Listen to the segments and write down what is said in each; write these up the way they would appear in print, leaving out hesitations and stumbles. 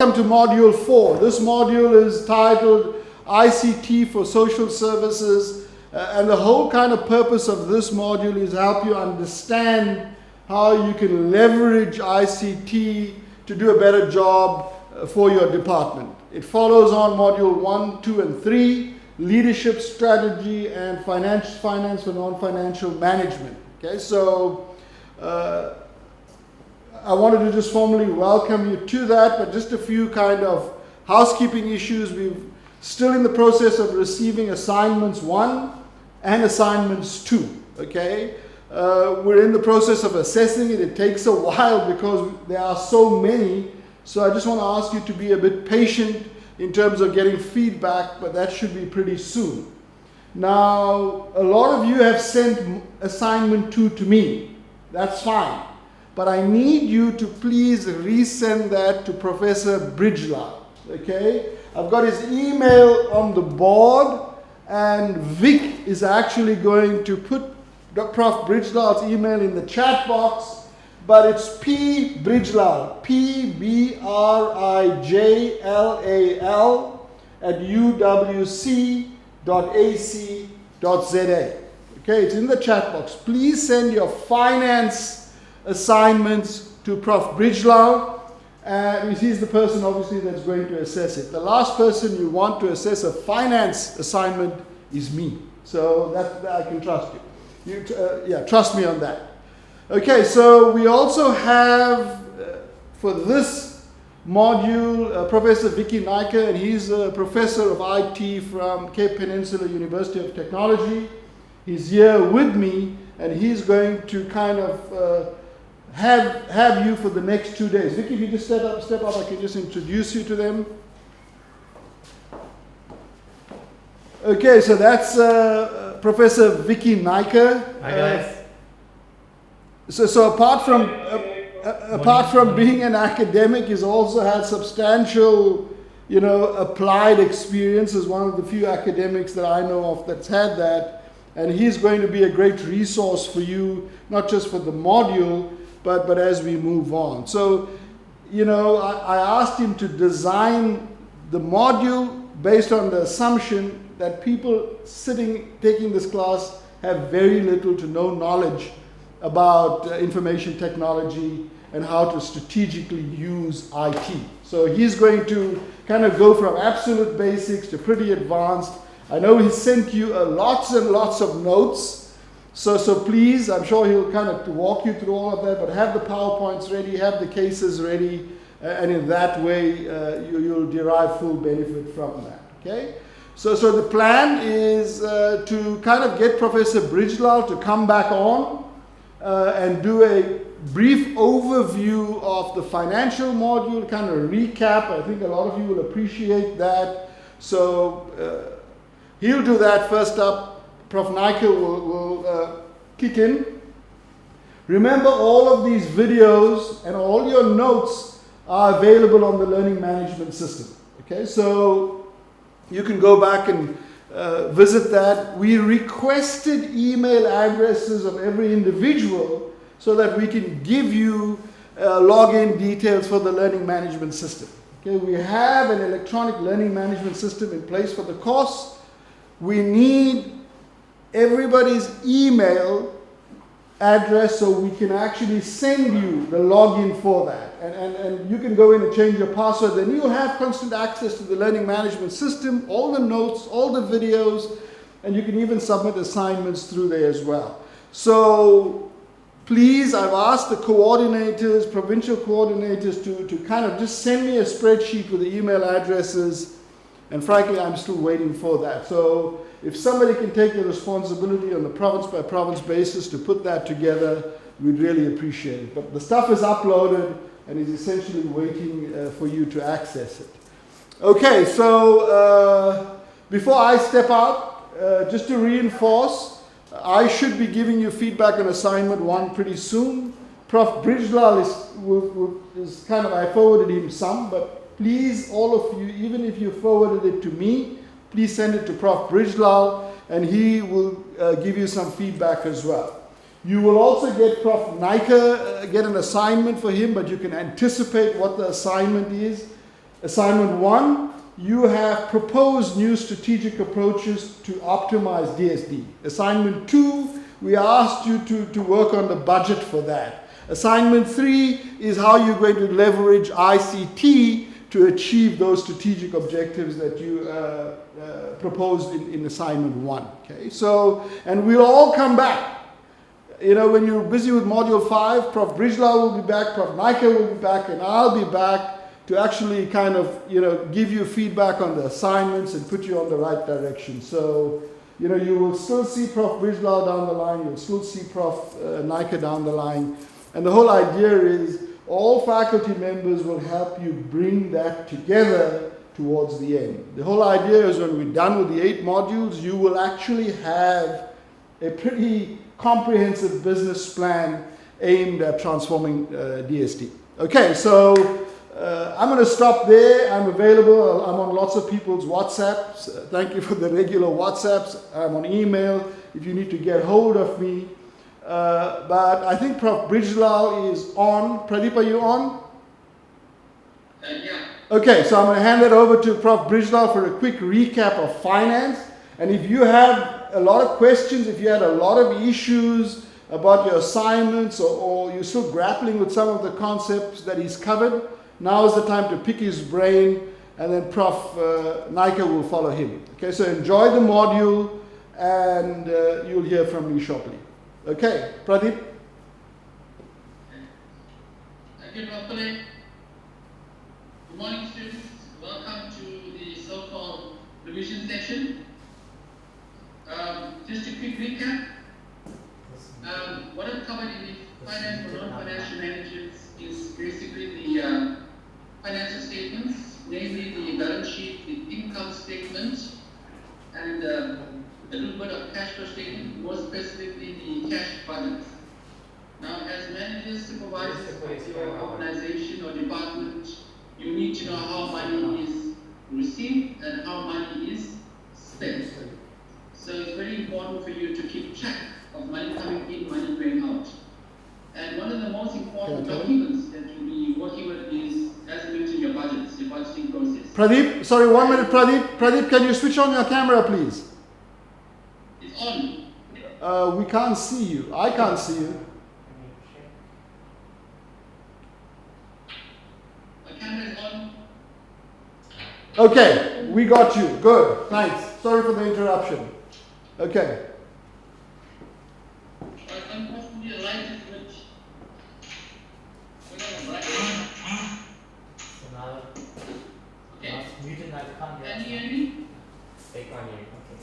Welcome to Module 4. This module is titled ICT for Social Services, and the whole kind of purpose of this module is to help you understand how you can leverage ICT to do a better job for your department. It follows on Module 1, 2, and 3, Leadership Strategy and Finance for Non-Financial Management. Okay, so I wanted to just formally welcome you to that, but just a few kind of housekeeping issues. We're still in the process of receiving assignments 1 and assignments 2, okay? We're in the process of assessing it. It takes a while because there are so many, so I just want to ask you to be a bit patient in terms of getting feedback, but that should be pretty soon. Now, a lot of you have sent assignment 2 to me. That's fine. But I need you to please resend that to Professor Bridgelau, okay? I've got his email on the board, and Vic is actually going to put Prof. Bridgelau's email in the chat box, but it's P. Bridgelau, P-B-R-I-J-L-A-L at uwc.ac.za. Okay, it's in the chat box. Please send your finance assignments to Prof. Bridgelau, and he's the person obviously that's going to assess it. The last person you want to assess a finance assignment is me, so that I can trust you. Trust me on that. Okay, so we also have for this module Professor Vicky Naika, and he's a professor of IT from Cape Peninsula University of Technology. He's here with me, and he's going to kind of have you for the next 2 days. Vicky, if you just step up, I can just introduce you to them. Okay, so that's Professor Vicky Naika. Hi guys. So apart from being an academic, he's also had substantial, applied experience as one of the few academics that I know of that's had that. And he's going to be a great resource for you, not just for the module, but as we move on. So, I asked him to design the module based on the assumption that people taking this class have very little to no knowledge about information technology and how to strategically use IT. So he's going to kind of go from absolute basics to pretty advanced. I know he sent you lots and lots of notes. So please, I'm sure he'll kind of walk you through all of that, but have the PowerPoints ready, have the cases ready, and in that way you'll derive full benefit from that, okay? So the plan is to kind of get Professor Bridgelau to come back on and do a brief overview of the financial module, kind of recap. I think a lot of you will appreciate that. So he'll do that first up. Prof. Naika will kick in. Remember, all of these videos and all your notes are available on the learning management system. Okay, so you can go back and visit that. We requested email addresses of every individual so that we can give you login details for the learning management system. Okay, we have an electronic learning management system in place for the course. We need everybody's email address so we can actually send you the login for that. And you can go in and change your password. Then you'll have constant access to the learning management system, all the notes, all the videos, and you can even submit assignments through there as well. So please, I've asked the coordinators, provincial coordinators, to kind of just send me a spreadsheet with the email addresses. And frankly, I'm still waiting for that. So if somebody can take the responsibility on the province by province basis to put that together, we'd really appreciate it. But the stuff is uploaded and is essentially waiting for you to access it. Okay, so before I step out, just to reinforce, I should be giving you feedback on assignment 1 pretty soon. Prof. Bridgelau is kind of, I forwarded him some, but please, all of you, even if you forwarded it to me, please send it to Prof. Bridgelau, and he will give you some feedback as well. You will also get Prof. Naika, get an assignment for him, but you can anticipate what the assignment is. Assignment 1, you have proposed new strategic approaches to optimize DSD. Assignment 2, we asked you to work on the budget for that. Assignment 3 is how you're going to leverage ICT to achieve those strategic objectives that you proposed in assignment 1. Okay, so, and we'll all come back. You know, when you're busy with module 5, Prof. Brijla will be back, Prof. Naika will be back, and I'll be back to actually kind of, you know, give you feedback on the assignments and put you on the right direction. So, you know, you will still see Prof. Brijla down the line, you'll still see Prof. Naika down the line. And the whole idea is all faculty members will help you bring that together towards the end. The whole idea is when we're done with the 8 modules, you will actually have a pretty comprehensive business plan aimed at transforming DSD. Okay, so I'm going to stop there. I'm available. I'm on lots of people's WhatsApps. Thank you for the regular WhatsApps. I'm on email if you need to get hold of me. But I think Prof. Brijlal is on. Pradeep, are you on? Yeah. Okay, so I'm going to hand it over to Prof. Brijlal for a quick recap of finance. And if you have a lot of questions, if you had a lot of issues about your assignments or you're still grappling with some of the concepts that he's covered, now is the time to pick his brain, and then Prof. Naika will follow him. Okay, so enjoy the module, and you'll hear from me shortly. Okay, Pradeep? Thank you, Prof. Good morning, students. Welcome to the so-called revision section. Just a quick recap. What I've covered in the finance for non-financial managers is basically the financial statements, namely the balance sheet, the income statement, and a little bit of cash flow statement, more specifically the cash budget. Now, as managers, supervisors of your organization or department, you need to know how money is received and how money is spent. So it's very important for you to keep track of money coming in, money going out. And one of the most important documents that you'll be working with is, as mentioned, your budgets, your budgeting process. Pradeep, sorry, 1 minute, Pradeep. Pradeep, can you switch on your camera, please? It's on. We can't see you. I can't see you. My camera is on. Okay, we got you. Good, thanks. Sorry for the interruption. Okay. Unfortunately, the light is rich. So now, Okay. muted, I can't Can you hear. hear me? I can't hear. Okay.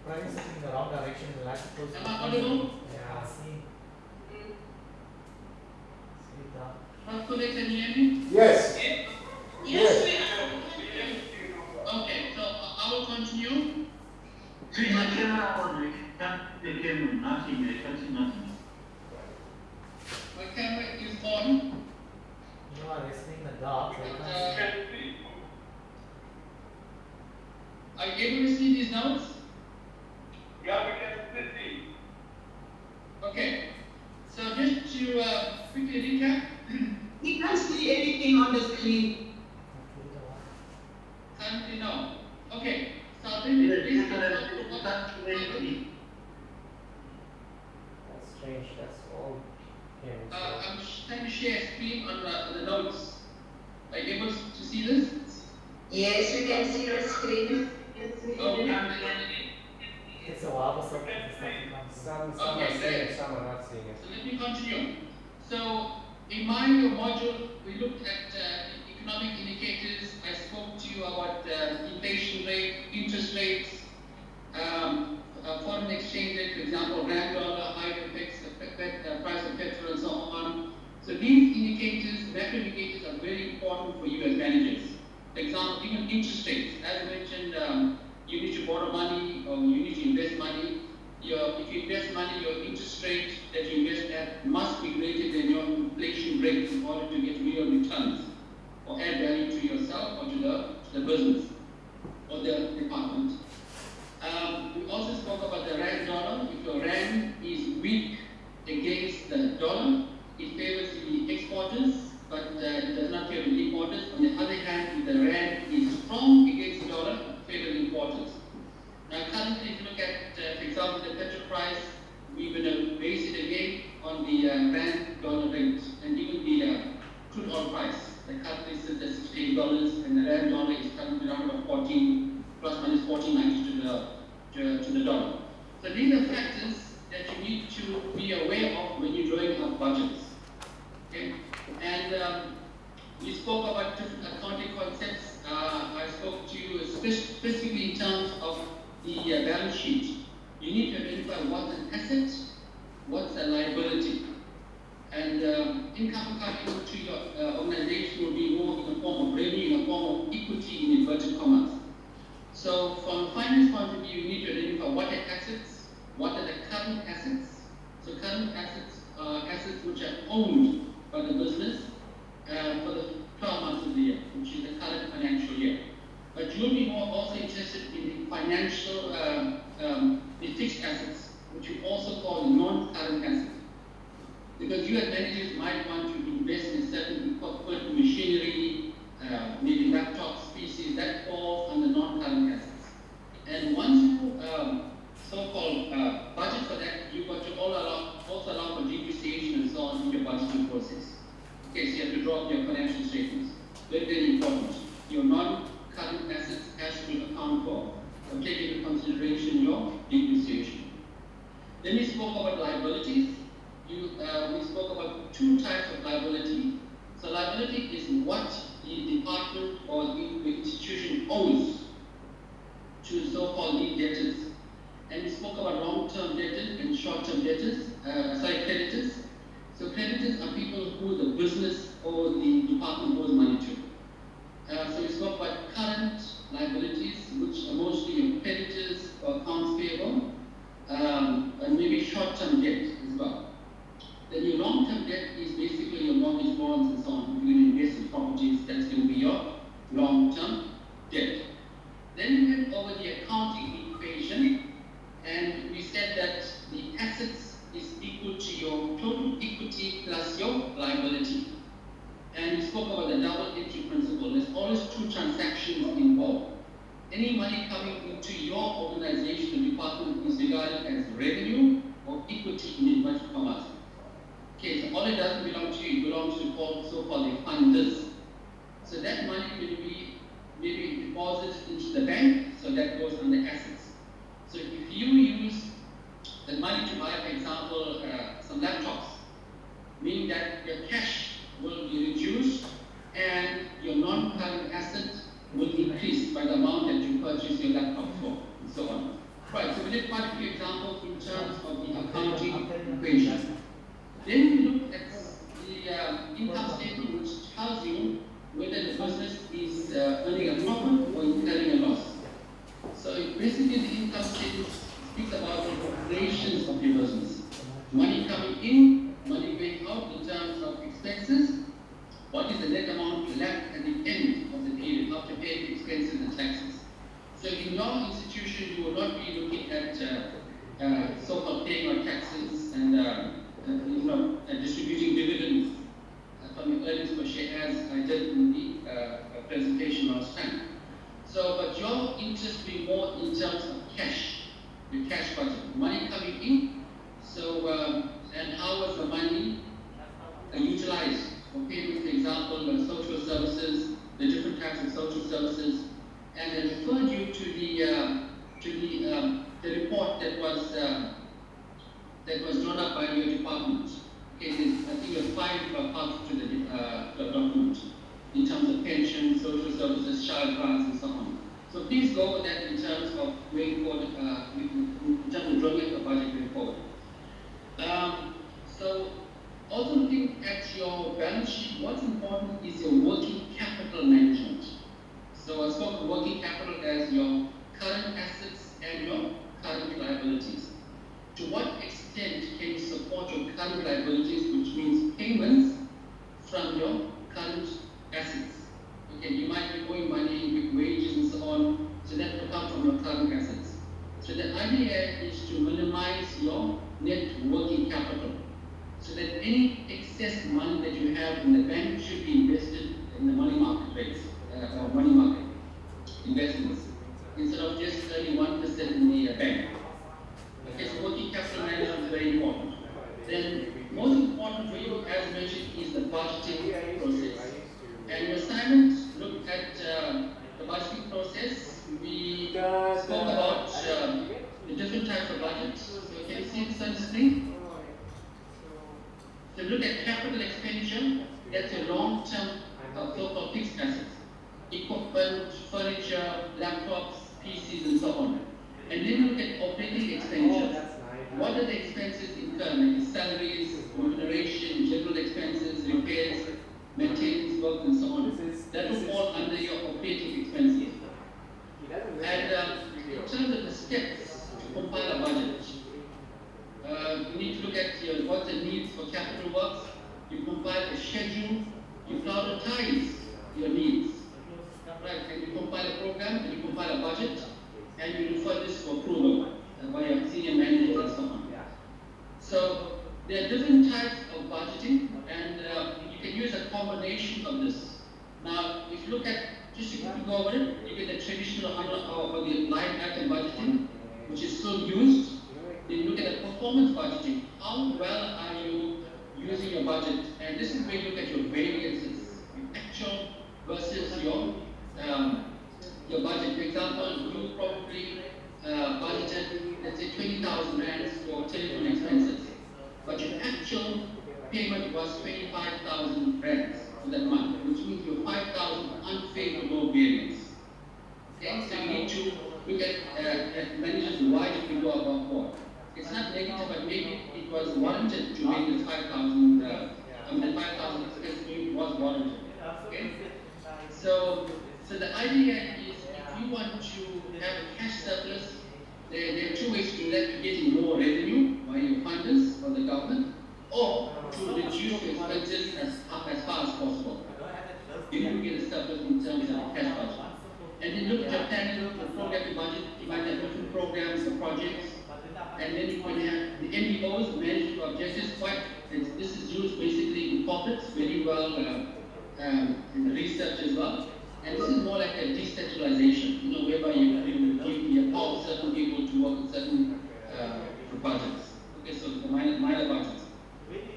Right, sitting in the wrong direction, the light is close. Am I audible? Yeah, see. See that. Prof. Can you hear me? Yes. Yes, we are. Okay, so I will continue. See my camera on, can't take nothing, I can't see nothing. My camera is on. You are listening in the dark, so you can't see. Are you able to see these notes? Yeah, we can see. Okay, so just to quickly recap, We can't see anything on the screen. currently no. Okay, so this is That's strange, that's all. I'm trying to share a screen on the notes. Are you able to see this? Yes, we can see the screen. Okay. It's a while, but some Some are seeing it, some are not seeing it. So let me continue. So in my module, we looked at economic indicators. I spoke to you about inflation rate, interest rates, foreign exchange rate, for example, rand dollar, high effects, price of petrol, and so on. So these indicators, macro indicators, are very important for you as managers. For example, even interest rates. As mentioned, you need to borrow money or you need to invest money. If you invest money, your interest rate that you invest at must be greater than your inflation rate in order to get real returns or add value to yourself or to the business or the department. We also spoke about the rand dollar. If your rand is weak against the dollar, it favors the exporters, but it does not favor the the rand is strong against the dollar, favored importers. Now currently, if you look at, for example, the petrol price, we're going to base it again on the rand dollar rate, and even the crude oil price. The currently sits at $68, and the rand dollar is currently around about 14 plus minus 14.90 to the dollar. So these are factors that you need to be aware of when you're drawing up budgets. Okay, and we spoke about different accounting concepts. I spoke to you specifically in terms of the balance sheet. You need to identify what's an asset, what's a liability. And income coming to your organization will be more in the form of revenue, in the form of equity in inverted commas. So from a finance point of view, you need to identify what are assets, what are the current assets. So current assets are assets which are owned by the business for the 12 months of the year, which is the current financial year. But you'll be more also interested in the financial, the fixed assets, which we also call non-current assets. Because you as managers might want to invest in certain equipment, machinery, maybe laptops, PCs, that falls under non-current assets. And once you so-called budget for that, you've got to also allow for depreciation and so on in your budgeting process. Okay, so you have to draw up your financial statements. Very, very important. Your non-current assets has to be accounted for, or take into consideration your depreciation. Then we spoke about liabilities. We spoke about two types of liability. So liability is what the department or the institution owes to so-called lead debtors. And we spoke about long-term debtors and short-term debtors, creditors. So creditors are people who the business or the department owes money to. So we spoke about current liabilities, which are mostly your creditors or accounts payable, and maybe short-term debt as well. Then your long-term debt is basically your mortgage bonds and so on. If you're going to invest in properties, that's going to be your long-term debt. Then we went over the accounting equation, and we said that the assets is equal to your total equity plus your liability. And we spoke about the double entry principle. There's always two transactions involved. Any money coming into your organization or department is regarded as revenue or equity in inverted commas. Okay, so all it doesn't belong to you, it belongs to so-called the funders. So that money will be maybe deposited into the bank, so that goes under assets. So if you use the money to buy, for example, some laptops, meaning that your cash will be reduced and your non-current asset will increase by the amount that you purchase your laptop for, and so on. Right, so we did quite a few examples in terms of the accounting equation. Then we look at the income statement, which tells you whether the business is earning a profit or incurring a loss. So basically the income statement speaks about the operations of your business. Money coming in, money going out in terms of expenses. What is the net amount left at the end of the period after paying expenses and taxes? So in your institution, you will not be looking at so-called paying your taxes and distributing dividends from your earnings per share, as I did in the presentation last time. So, but your interest will be more in terms of cash, your cash budget, money coming in. So, and how was the money utilized for payment, for example, social services, the different types of social services, and I referred you to the report that was drawn up by your department. Okay, I think there are 5 parts to the document in terms of pension, social services, child grants, and so on. So please go over that in terms of going forward, in terms of drawing up a budget going forward. So also looking at your balance sheet, what's important is your working capital management. So I spoke of working capital as your current assets and your current liabilities. To what extent can you support your current liabilities, which means payments from your current assets? Okay, you might be owing money with wages and so on, so that will come from your current assets. So the idea is to minimize your net working capital, so that any excess money that you have in the bank should be invested in the money market rates or money market investments instead of just earning 1% in the bank. Okay, so working capital management is very important. Then, most important for you, as mentioned, is the budgeting process. And your assignments look at the budgeting process. We spoke about the different types of budgets. So can you see this on the screen? So look at capital expenditure. That's your long-term so-called fixed assets. Equipment, furniture, laptops, PCs, and so on. And then look at operating expenditure. What are the expenses incurred, like salaries, remuneration, general expenses, repairs, maintenance work, and so on? That will fall under your operating expenses. And in terms of the steps to compile a budget, you need to look at what the needs for capital works. You compile a schedule. You prioritize your needs. Right, and you compile a program, and you compile a budget, and you refer this for approval by your senior managers and so on. So there are different types of budgeting, and you can use a combination of this. Now, if you look at, just to go over it, you get the traditional or the line item budgeting, which is still used. Then you look at the performance budgeting. How well are you using your budget? And this is where you look at your variances, your actual versus your budget. For example, you probably budgeted, let's say, 20,000 rands for telephone expenses, but your actual payment was 25,000 rands for that month, which means your 5,000 unfavorable variance. Okay, so you need to look at managers why did we go above board. It's not negative, but maybe it was warranted to make this 5,000. The 5,000 expense was warranted. Okay, so the idea is if you want to have a cash surplus, there are two ways to do that: to getting more revenue by your funders or the government, or to reduce your expenses as far as possible. You need to get a surplus in terms of cash budget. And then look at your planning, the program your budget. You might have different programs or projects. And then you can have the MBOs, management objectives. This is used basically in corporates very well in the research as well. And this is more like a decentralization, whereby you give power to certain people to work with certain budgets. Okay, so the minor budgets.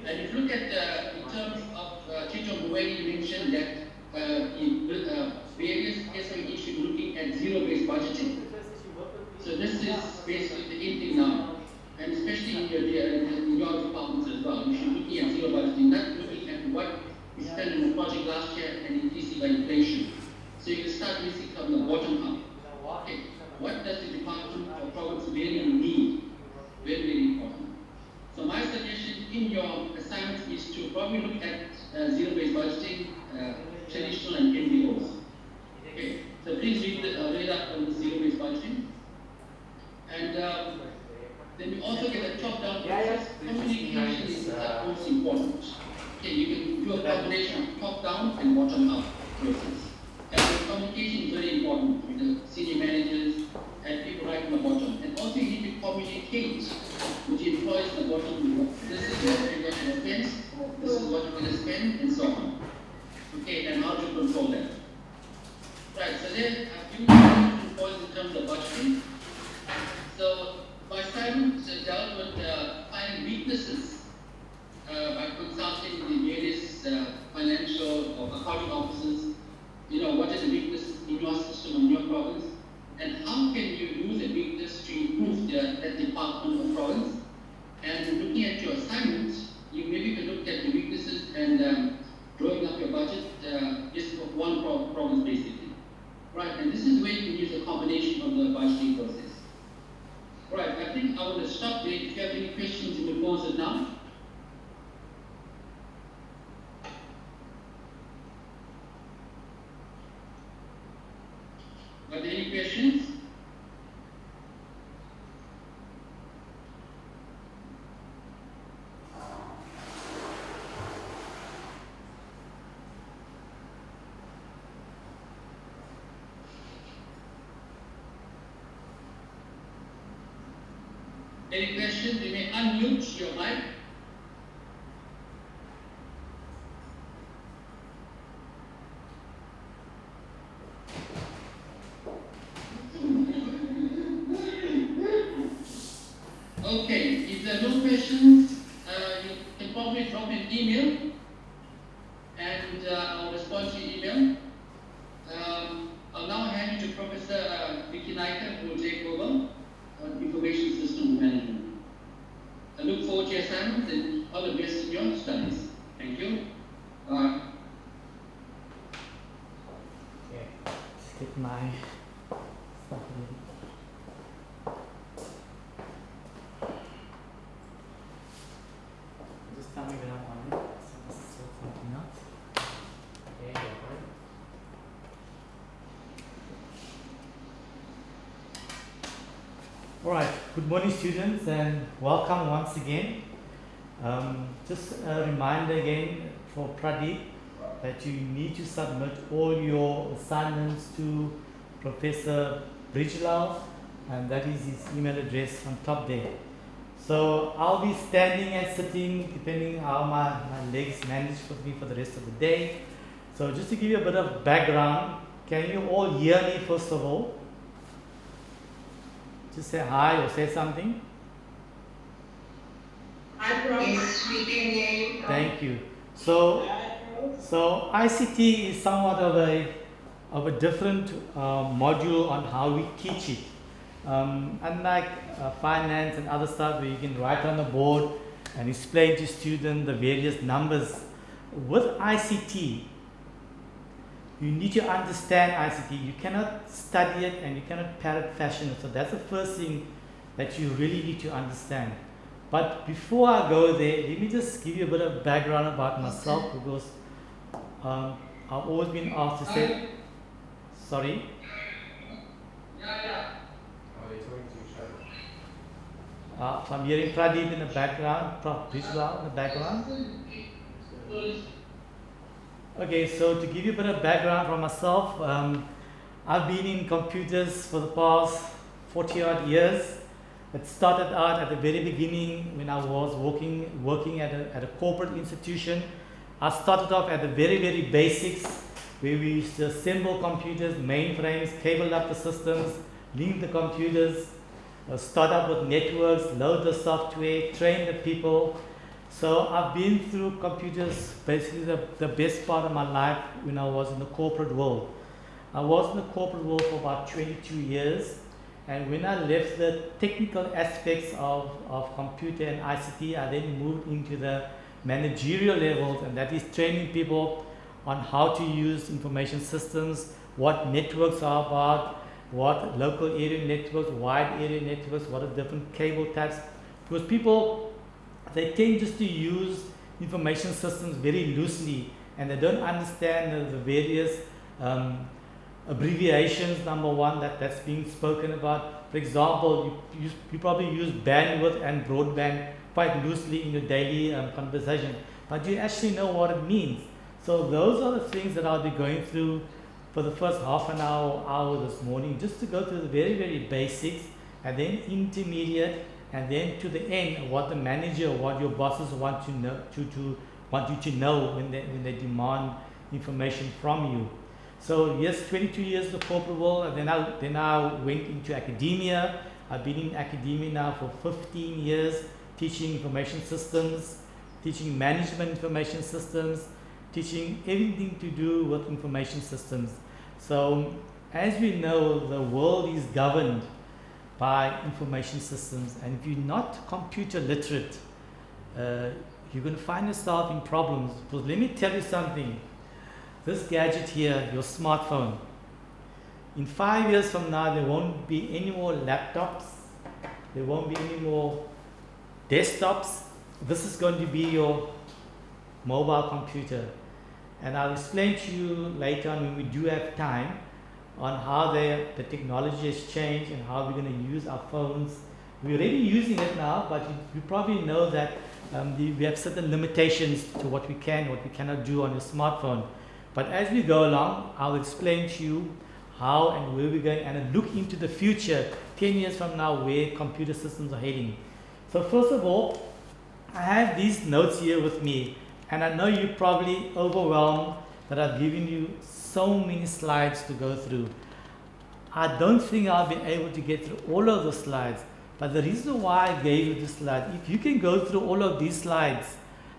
And if you look at in terms of Chicho Muwegi mentioned that various SOE should be looking at zero-based budgeting. So this is basically the in thing now, and especially in your departments as well. You should be looking at zero budgeting, not looking at what we spent in the project last year and increasing by inflation. So you can start basically from the bottom up. Okay, what does the department or programs really need? Very, very important. So my suggestion in your assignments is to probably look at zero-based budgeting, traditional and NBOs. Okay, so please read up on the zero-based budgeting. And then we also get a top-down process. Communication is most important. Okay, you can do a combination of top-down and bottom-up process. And the communication is very important with the senior managers and people right on the bottom. And also you need to communicate with the employees on the bottom. This is what you're going to spend, this is what you're going to spend, and so on. Okay, and how to control that. Right, so then a few important points in terms of budgeting. So my assignment dealt with finding weaknesses by consulting the various financial or accounting officers. What are the weaknesses in your system, in your province, and how can you use a weakness to improve that department or province? And looking at your assignments, you maybe can look at the weaknesses and drawing up your budget just for one province basically. Right, and this is where you can use a combination of the budgeting process. Right, I think I will stop there. If you have any questions, you will pose it now. Are there any questions? Any questions? You may unmute your mic. questions, you can probably drop me an email, and I'll respond to your email. I'll now hand you to Professor Vicky Naika, who will take over on information systems management. I look forward to your assignments and all the best in your studies. Thank you. Okay, just get my stuff ready. Just tell me when I'm on it. So let's sort something out. There you go, right? Alright, good morning students and welcome once again. Just a reminder again for Pradeep that you need to submit all your assignments to Professor Bridgelal, and that is his email address on top there. So I'll be standing and sitting depending how my legs manage for me for the rest of the day. So just to give you a bit of background, can you all hear me first of all? Just say hi or say something. Yes, we can hear you. Thank you. So ICT is somewhat of a different module on how we teach it. Unlike finance and other stuff where you can write on the board and explain to students the various numbers, with ICT, you need to understand ICT. You cannot study it and you cannot parrot fashion it. So that's the first thing that you really need to understand. But before I go there, let me just give you a bit of background about myself, because I've always been asked to say, sorry? So I'm hearing Pradeep in the background, Bridgelal in the background. Okay, so to give you a bit of background from myself, I've been in computers for the past 40 odd years. It started out at the very beginning when I was working at a corporate institution. I started off at the very, very basics, where we used to assemble computers, mainframes, cable up the systems, link the computers, start up with networks, load the software, train the people. So I've been through computers basically the best part of my life when I was in the corporate world. I was in the corporate world for about 22 years. And when I left the technical aspects of computer and ICT, I then moved into the managerial levels, and that is training people on how to use information systems, what networks are about, what local area networks, wide area networks, what are different cable types. Because people, they tend just to use information systems very loosely, and they don't understand the various abbreviations, number one, that's being spoken about. For example, you probably use bandwidth and broadband quite loosely in your daily conversation, but do you actually know what it means? So those are the things that I'll be going through for the first half an hour this morning, just to go through the very, very basics, and then intermediate, and then to the end, what the manager, what your bosses want to know, want you to know when they demand information from you. So yes, 22 years in the corporate world, and then I went into academia. I've been in academia now for 15 years, teaching information systems, teaching management information systems, teaching everything to do with information systems. So as we know, the world is governed by information systems, and if you're not computer literate, you're going to find yourself in problems. Because let me tell you something. This gadget here, your smartphone, in 5 years from now, there won't be any more laptops, there won't be any more desktops. This is going to be your mobile computer. And I'll explain to you later on, when we do have time, on how the technology has changed and how we're going to use our phones. We're already using it now, but you probably know that we have certain limitations to what we can, what we cannot do on your smartphone. But as we go along, I'll explain to you how and where we're going, and look into the future, 10 years from now, where computer systems are heading. So first of all, I have these notes here with me, and I know you're probably overwhelmed that I've given you so many slides to go through. I don't think I'll be able to get through all of the slides, But the reason why I gave you this slide, if you can go through all of these slides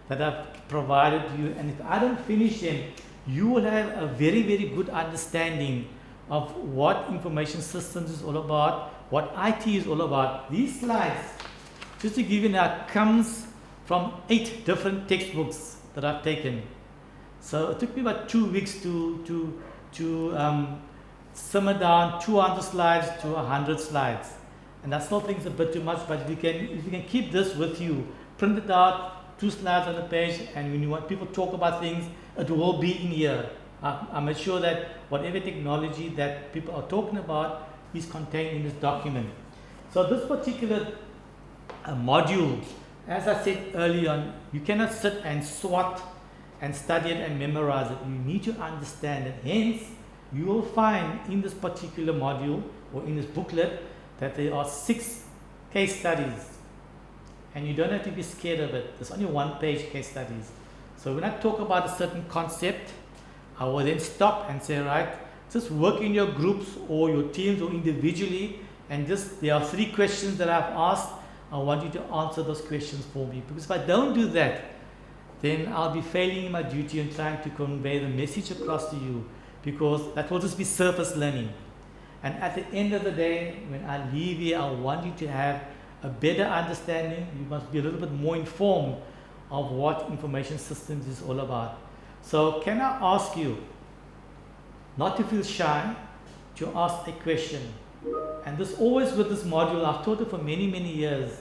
that I've provided you, and if I don't finish them, you will have a very, very good understanding of what information systems is all about, what IT is all about. These slides, just to give you now, comes from 8 different textbooks that I've taken. So it took me about 2 weeks to simmer down 200 slides to 100 slides. And I still think it's a bit too much, but if you can keep this with you, print it out, 2 slides on the page, and when you want people to talk about things, it will be in here. I'm sure that whatever technology that people are talking about is contained in this document. So this particular module, as I said earlier on, you cannot sit and SWOT and study it and memorize it. You need to understand it. Hence, you will find in this particular module or in this booklet that there are 6 case studies, and you don't have to be scared of it. There's only 1-page case studies. So when I talk about a certain concept, I will then stop and say, right, just work in your groups or your teams or individually, and just there are 3 questions that I've asked. I want you to answer those questions for me, because if I don't do that, then I'll be failing in my duty and trying to convey the message across to you, because that will just be surface learning. And at the end of the day, when I leave here, I want you to have a better understanding. You must be a little bit more informed of what information systems is all about. So can I ask you not to feel shy, to ask a question? And this always with this module, I've taught it for many, many years.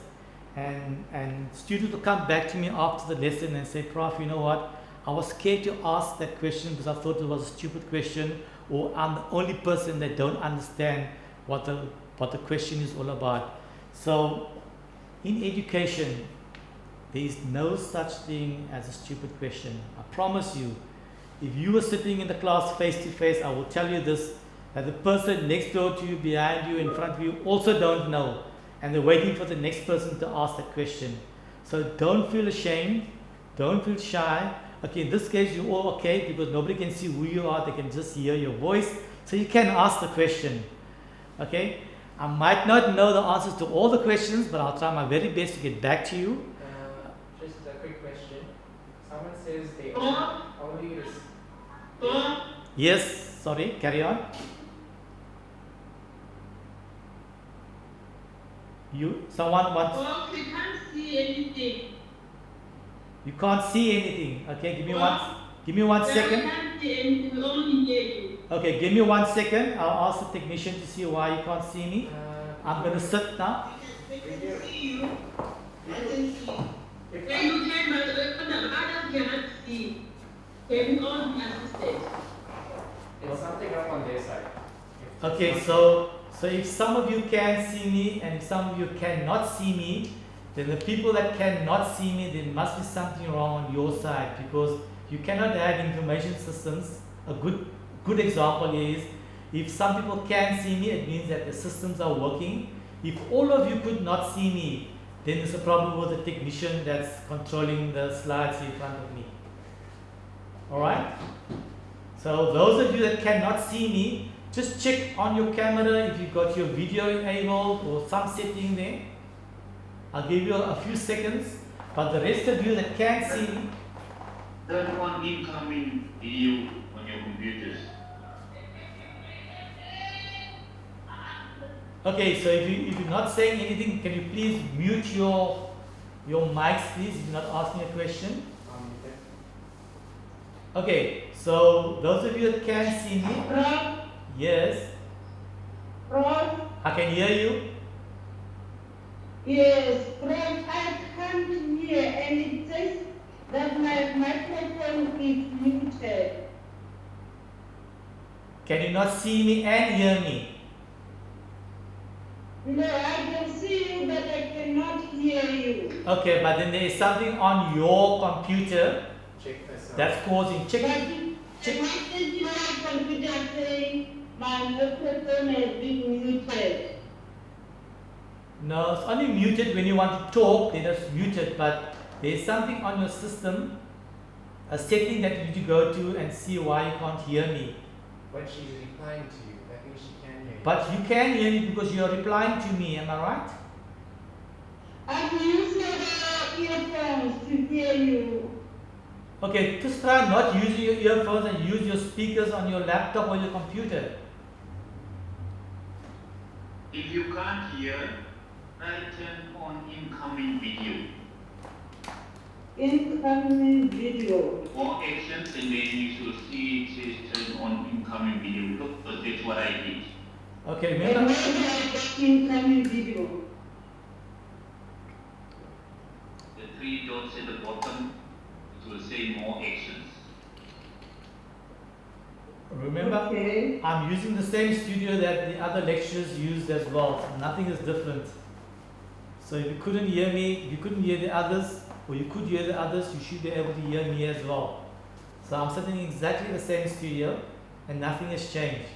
And students will come back to me after the lesson and say, Prof, you know what? I was scared to ask that question because I thought it was a stupid question, or I'm the only person that don't understand what the question is all about. So in education, there is no such thing as a stupid question. I promise you, if you were sitting in the class face to face, I will tell you this, that the person next door to you, behind you, in front of you also don't know, and they're waiting for the next person to ask that question. So don't feel ashamed, don't feel shy. Okay, in this case you're all okay because nobody can see who you are, they can just hear your voice, so you can ask the question. Okay, I might not know the answers to all the questions, but I'll try my very best to get back to you. Just a quick question. Someone says they only Yes, sorry, carry on. Someone wants. Oh, we can't see anything. You can't see anything. Okay, give me 1 second. We can't see anything, we only hear you. Okay, give me 1 second. I'll ask the technician to see why you can't see me. I'm gonna sit now. We can see you. I can see. When you can, but the others cannot see. Can we all be assisted? It's something wrong on their side. Okay, so if some of you can see me and if some of you cannot see me, then the people that cannot see me, there must be something wrong on your side, because you cannot have information systems. A good example is, if some people can see me, it means that the systems are working. If all of you could not see me, then there's a problem with the technician that's controlling the slides in front of me. Alright? So those of you that cannot see me, just check on your camera if you've got your video enabled or some setting there. I'll give you a few seconds, but the rest of you that can see me, Turn on incoming video on your computers. okay, so if you're not saying anything, can you please mute your mics, please, if you're not asking a question? Okay, so those of you that can see me, Prof, yes, Prof, I can hear you. yes, Prof, I can't hear, and it says that my microphone is muted. Can you not see me and hear me? No, I can see you, but I cannot hear you. Okay, but then there is something on your computer Check this out. that's causing But check. the message in my computer saying my microphone has been muted. No, it's only muted when you want to talk, then it's muted, but there's something on your system, a setting that you need to go to and see why you can't hear me. But she's replying to you. That means she can hear you. But you can hear me because you are replying to me, am I right? I can use your earphones to hear you. Okay, just try not using your earphones and use your speakers on your laptop or your computer. If you can't hear, try turn on incoming video. Incoming video. More actions and then you should see it says turn on incoming video. Look, but that's what I did. Okay, And remember? where is that incoming video? The three dots at the bottom, it will say more actions. Remember, Okay. I'm using the same studio that the other lecturers used as well. So nothing is different. So if you couldn't hear me, you couldn't hear the others, or you could hear the others, you should be able to hear me as well. So I'm sitting in exactly the same studio and nothing has changed.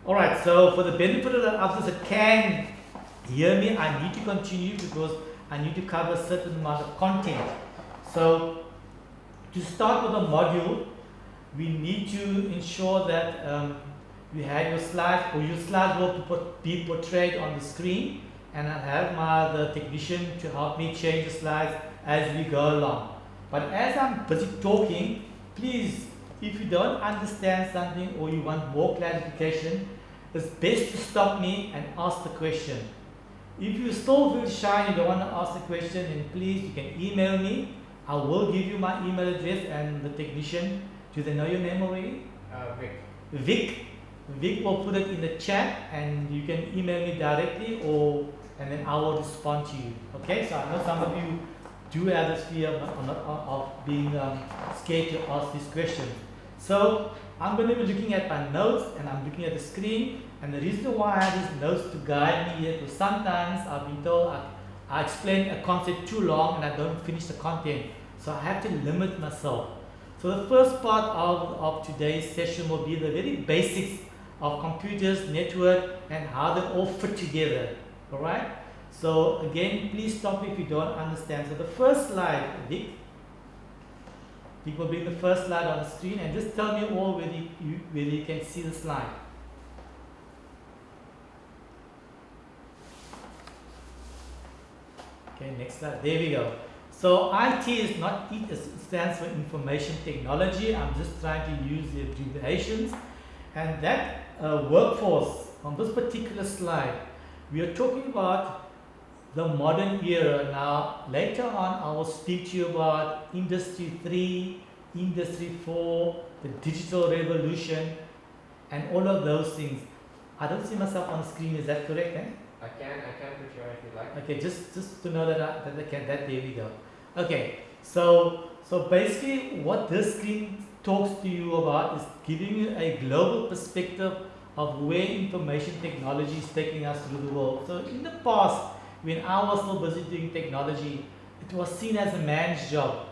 Alright, so for the benefit of the others that can hear me, I need to continue because I need to cover a certain amount of content. So to start with the module, we need to ensure that you have your slides, or your slides will be portrayed on the screen, and I have the technician to help me change the slides as we go along. But as I'm busy talking, please, if you don't understand something or you want more clarification, it's best to stop me and ask the question. If you still feel shy and you don't want to ask the question, then please, you can email me. I will give you my email address and the technician. Do they know your name already? Vic. Vic. Vic will put it in the chat and you can email me directly, and then I will respond to you. Okay, so I know some of you do have this fear of being scared to ask these questions. So I'm going to be looking at my notes and I'm looking at the screen, and the reason why I have these notes to guide me here is sometimes I've been told I explain a concept too long and I don't finish the content, so I have to limit myself. So the first part of today's session will be the very basics of computers, network, and how they all fit together. Alright? So again, please stop me if you don't understand. So the first slide, Vic will bring the first slide on the screen, and just tell me all whether you can see the slide. Okay, next slide. There we go. So IT is not, it stands for information technology. I'm just trying to use the abbreviations. And that workforce, on this particular slide, we are talking about the modern era. Now, later on, I will speak to you about Industry 3, Industry 4, the digital revolution, and all of those things. I don't see myself on the screen, is that correct? Eh? I can put you on if you like. Okay, just to know that there we go. Okay, so basically what this screen talks to you about is giving you a global perspective of where information technology is taking us through the world. So in the past, when I was still busy doing technology, it was seen as a man's job.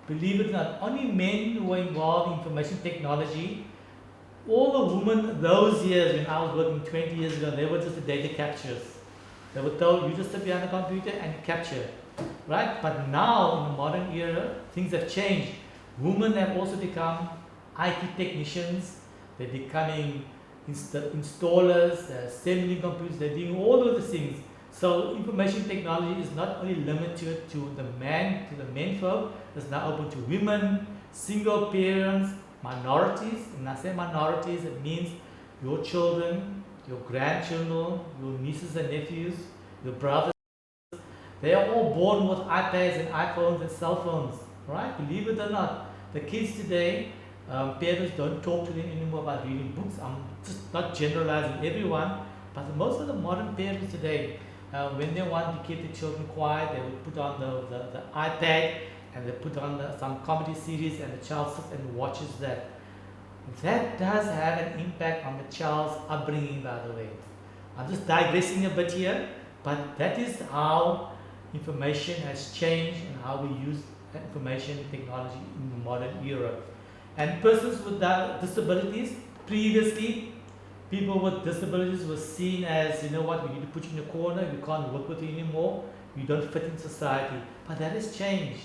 Believe it or not, only men were involved in information technology. All the women those years when I was working 20 years ago, they were just the data capturers. They were told, you just sit behind the computer and capture, right? But now, in the modern era, things have changed. Women have also become IT technicians. They're becoming installers, they're assembling computers, they're doing all of these things. So information technology is not only limited to the men folk, it's now open to women, single parents, minorities. When I say minorities, it means your children, your grandchildren, your nieces and nephews, your brothers. They are all born with iPads and iPhones and cell phones, right? Believe it or not, the kids today, parents don't talk to them anymore about reading books. I'm just not generalizing everyone, but most of the modern parents today, when they want to keep the children quiet, they would put on the iPad and they put on some comedy series, and the child sits and watches that. That does have an impact on the child's upbringing, by the way. I'm just digressing a bit here, but that is how information has changed and how we use information technology in the modern era. And persons with disabilities, previously, people with disabilities were seen as, you know what, we need to put you in a corner, we can't work with you anymore, you don't fit in society. But that has changed.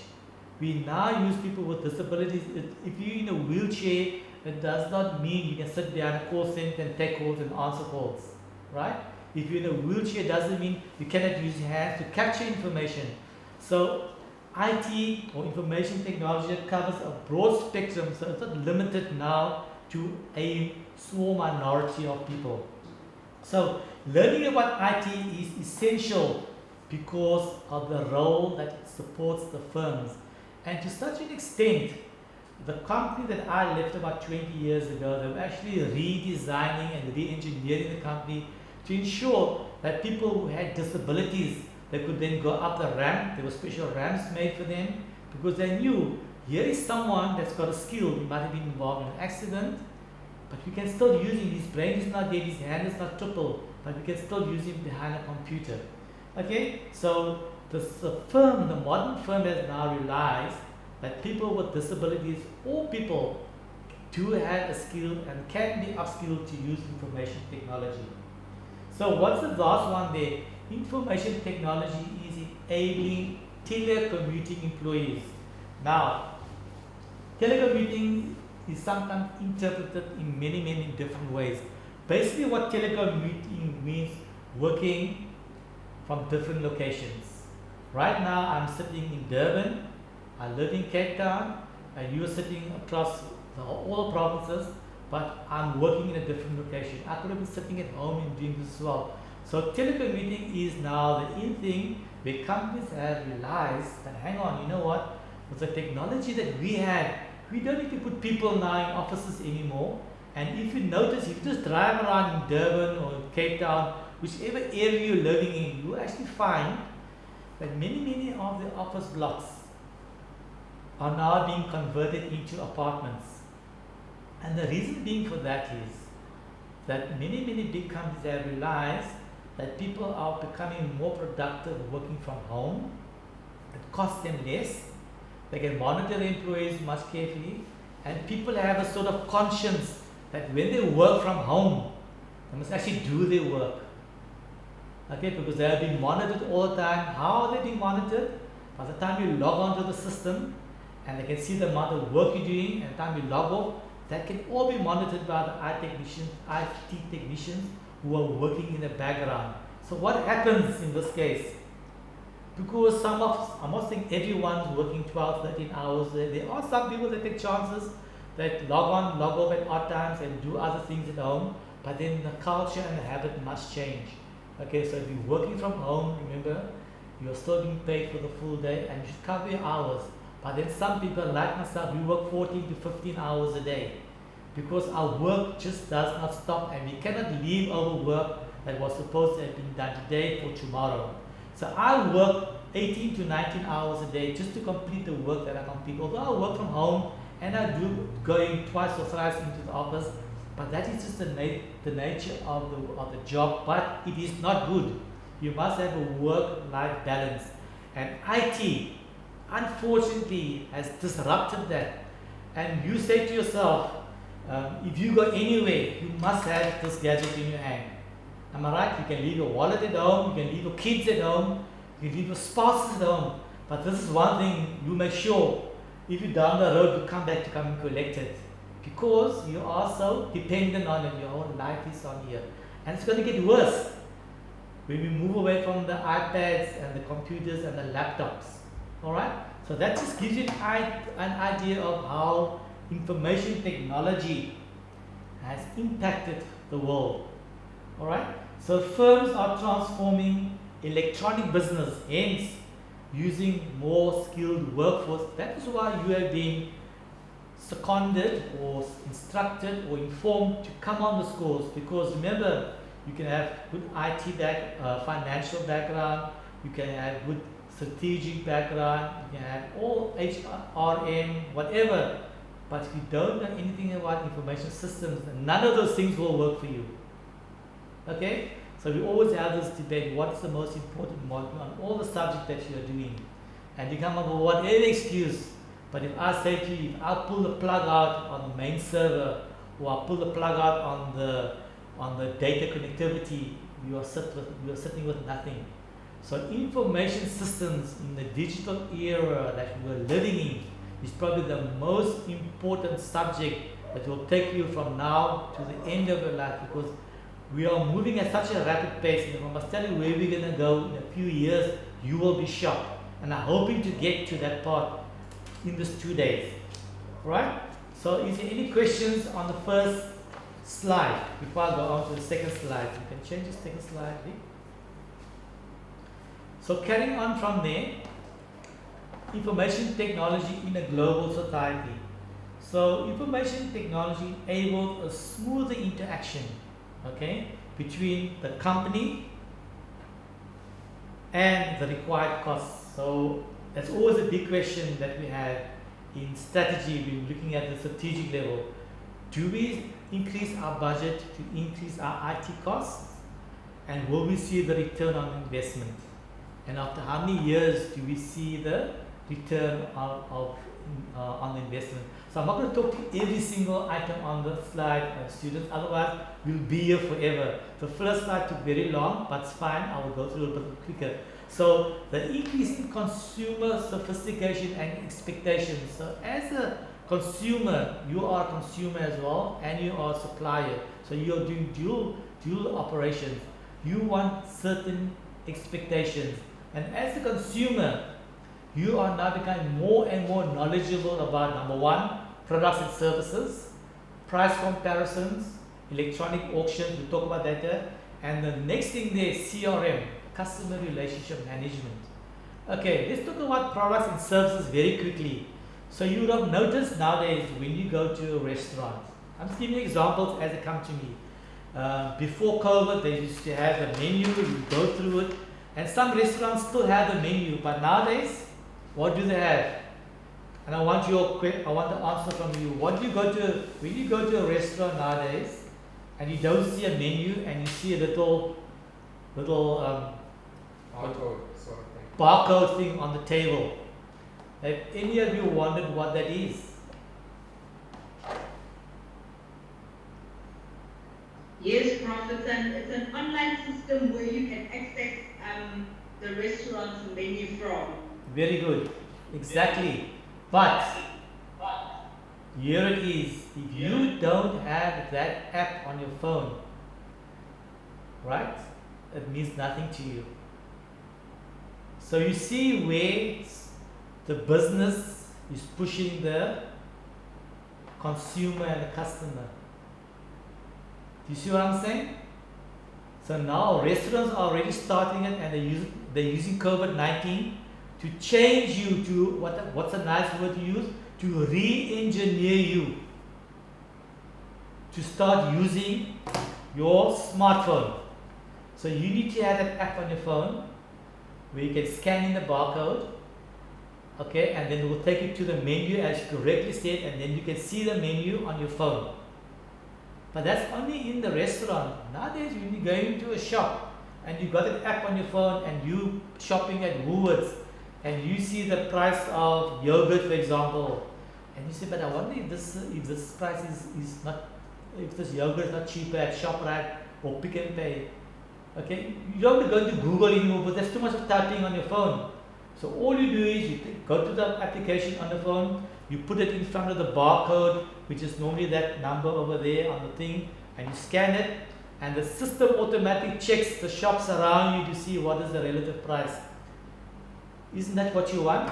We now use people with disabilities. If you're in a wheelchair, it does not mean you can sit behind a call center and take calls and answer calls, right? If you're in a wheelchair, doesn't mean you cannot use your hands to capture information. So IT or information technology covers a broad spectrum, so it's not limited now to a small minority of people. So learning about IT is essential because of the role that it supports the firms. And to such an extent, the company that I left about 20 years ago, they were actually redesigning and re-engineering the company to ensure that people who had disabilities, they could then go up the ramp. There were special ramps made for them because they knew here is someone that's got a skill. He might have been involved in an accident, but we can still use him. His brain is not dead, his hand is not triple, but we can still use him behind a computer. Okay, so the modern firm has now realized that people with disabilities or people do have a skill and can be upskilled to use information technology. So what's the last one there? Information technology is enabling telecommuting employees. Now, telecommuting is sometimes interpreted in many different ways. Basically what telecommuting means, working from different locations. Right now I'm sitting in Durban, I live in Cape Town, and you're sitting across all the provinces, but I'm working in a different location. I could have been sitting at home and doing this as well. So telecommuting is now the in thing where companies have realized that, hang on, you know what, with the technology that we have, we don't need to put people now in offices anymore. And if you notice, if you just drive around in Durban or in Cape Town, whichever area you're living in, you actually find that many of the office blocks are now being converted into apartments. And the reason being for that is that many big companies have realized that people are becoming more productive working from home. It costs them less. They can monitor their employees much carefully, and people have a sort of conscience that when they work from home, they must actually do their work. Okay, because they are being monitored all the time. How are they being monitored? By the time you log onto the system, and they can see the amount of work you're doing, and the time you log off, that can all be monitored by the IT technicians who are working in the background. So what happens in this case? Because I'm not saying everyone's working 12, 13 hours. There are some people that take chances, that log on, log off at odd times and do other things at home, but then the culture and the habit must change. Okay, so if you're working from home, remember, you're still being paid for the full day and you should cover your hours. But then some people like myself, we work 14 to 15 hours a day because our work just does not stop, and we cannot leave our work that was supposed to have been done today for tomorrow. So I work 18 to 19 hours a day just to complete the work that I complete. Although I work from home and I do going twice or thrice into the office, but that is just the nature of the job, but it is not good. You must have a work-life balance. And IT, unfortunately, has disrupted that. And you say to yourself, if you go anywhere, you must have this gadget in your hand. Am I right? You can leave your wallet at home, you can leave your kids at home, you can leave your spouses at home. But this is one thing, you make sure, if you're down the road, you come back to come and collect it. Because you are so dependent on it, your whole life is on here. And it's going to get worse when we move away from the iPads and the computers and the laptops. Alright? So that just gives you an idea of how information technology has impacted the world. Alright? So firms are transforming electronic business, hence using more skilled workforce. That is why you have been seconded or instructed or informed to come on the course, because remember, you can have good IT financial background, you can have good strategic background, you can have all HRM, whatever, but if you don't know anything about information systems, none of those things will work for you. Okay? So we always have this debate, what's the most important module on all the subjects that you are doing? And you come up with whatever excuse. But if I say to you, if I pull the plug out on the main server, or I pull the plug out on the data connectivity, you are sitting with nothing. So information systems in the digital era that we're living in is probably the most important subject that will take you from now to the end of your life, because we are moving at such a rapid pace, and if I must tell you where we're going to go in a few years, you will be shocked. And I'm hoping to get to that part in these 2 days. Right? So is there any questions on the first slide before I go on to the second slide? You can change the second slide, Vic. So carrying on from there, information technology in a global society. So information technology enables a smoother interaction, okay, between the company and the required costs. So that's always a big question that we have in strategy. We're looking at the strategic level. Do we increase our budget to increase our IT costs? And will we see the return on investment? And after how many years do we see the return on the investment? So I'm not going to talk to every single item on the slide, students, otherwise we'll be here forever. The first slide took very long, but it's fine, I will go through a bit quicker. So the increase in consumer sophistication and expectations. So as a consumer, you are a consumer as well, and you are a supplier. So you are doing dual operations. You want certain expectations. And as a consumer, you are now becoming more and more knowledgeable about, number one, products and services, price comparisons, electronic auctions, we'll talk about that there. And the next thing there is CRM, customer relationship management. Okay, let's talk about products and services very quickly. So you would have noticed nowadays when you go to a restaurant, I'm just giving you examples as they come to me. Before COVID, they used to have a menu, you go through it, and some restaurants still have the menu, but nowadays, what do they have? And I want the answer from you. When you go to a restaurant nowadays, and you don't see a menu, and you see a little Barcode sort of thing. barcode thing on the table. Have any of you wondered what that is? Yes, Prof. It's an online system where you can access the restaurant's menu from. Very good. Exactly. But here it is. If you don't have that app on your phone, right, it means nothing to you. So you see where the business is pushing the consumer and the customer. Do you see what I'm saying? So now restaurants are already starting it, and they're using COVID-19 to change you to what's a nice word to use? To re-engineer you to start using your smartphone. So you need to have an app on your phone where you can scan in the barcode, okay, and then it will take you to the menu as you correctly said, and then you can see the menu on your phone. But that's only in the restaurant. Nowadays, when you're going to a shop and you got an app on your phone and you shopping at Woolworths and you see the price of yogurt, for example, and you say, but I wonder if this price is not, if this yogurt is not cheaper at ShopRite or Pick n Pay. Okay, you don't have to go to Google anymore, but there's too much of typing on your phone. So all you do is you go to the application on the phone, you put it in front of the barcode, which is normally that number over there on the thing, and you scan it, and the system automatically checks the shops around you to see what is the relative price. Isn't that what you want?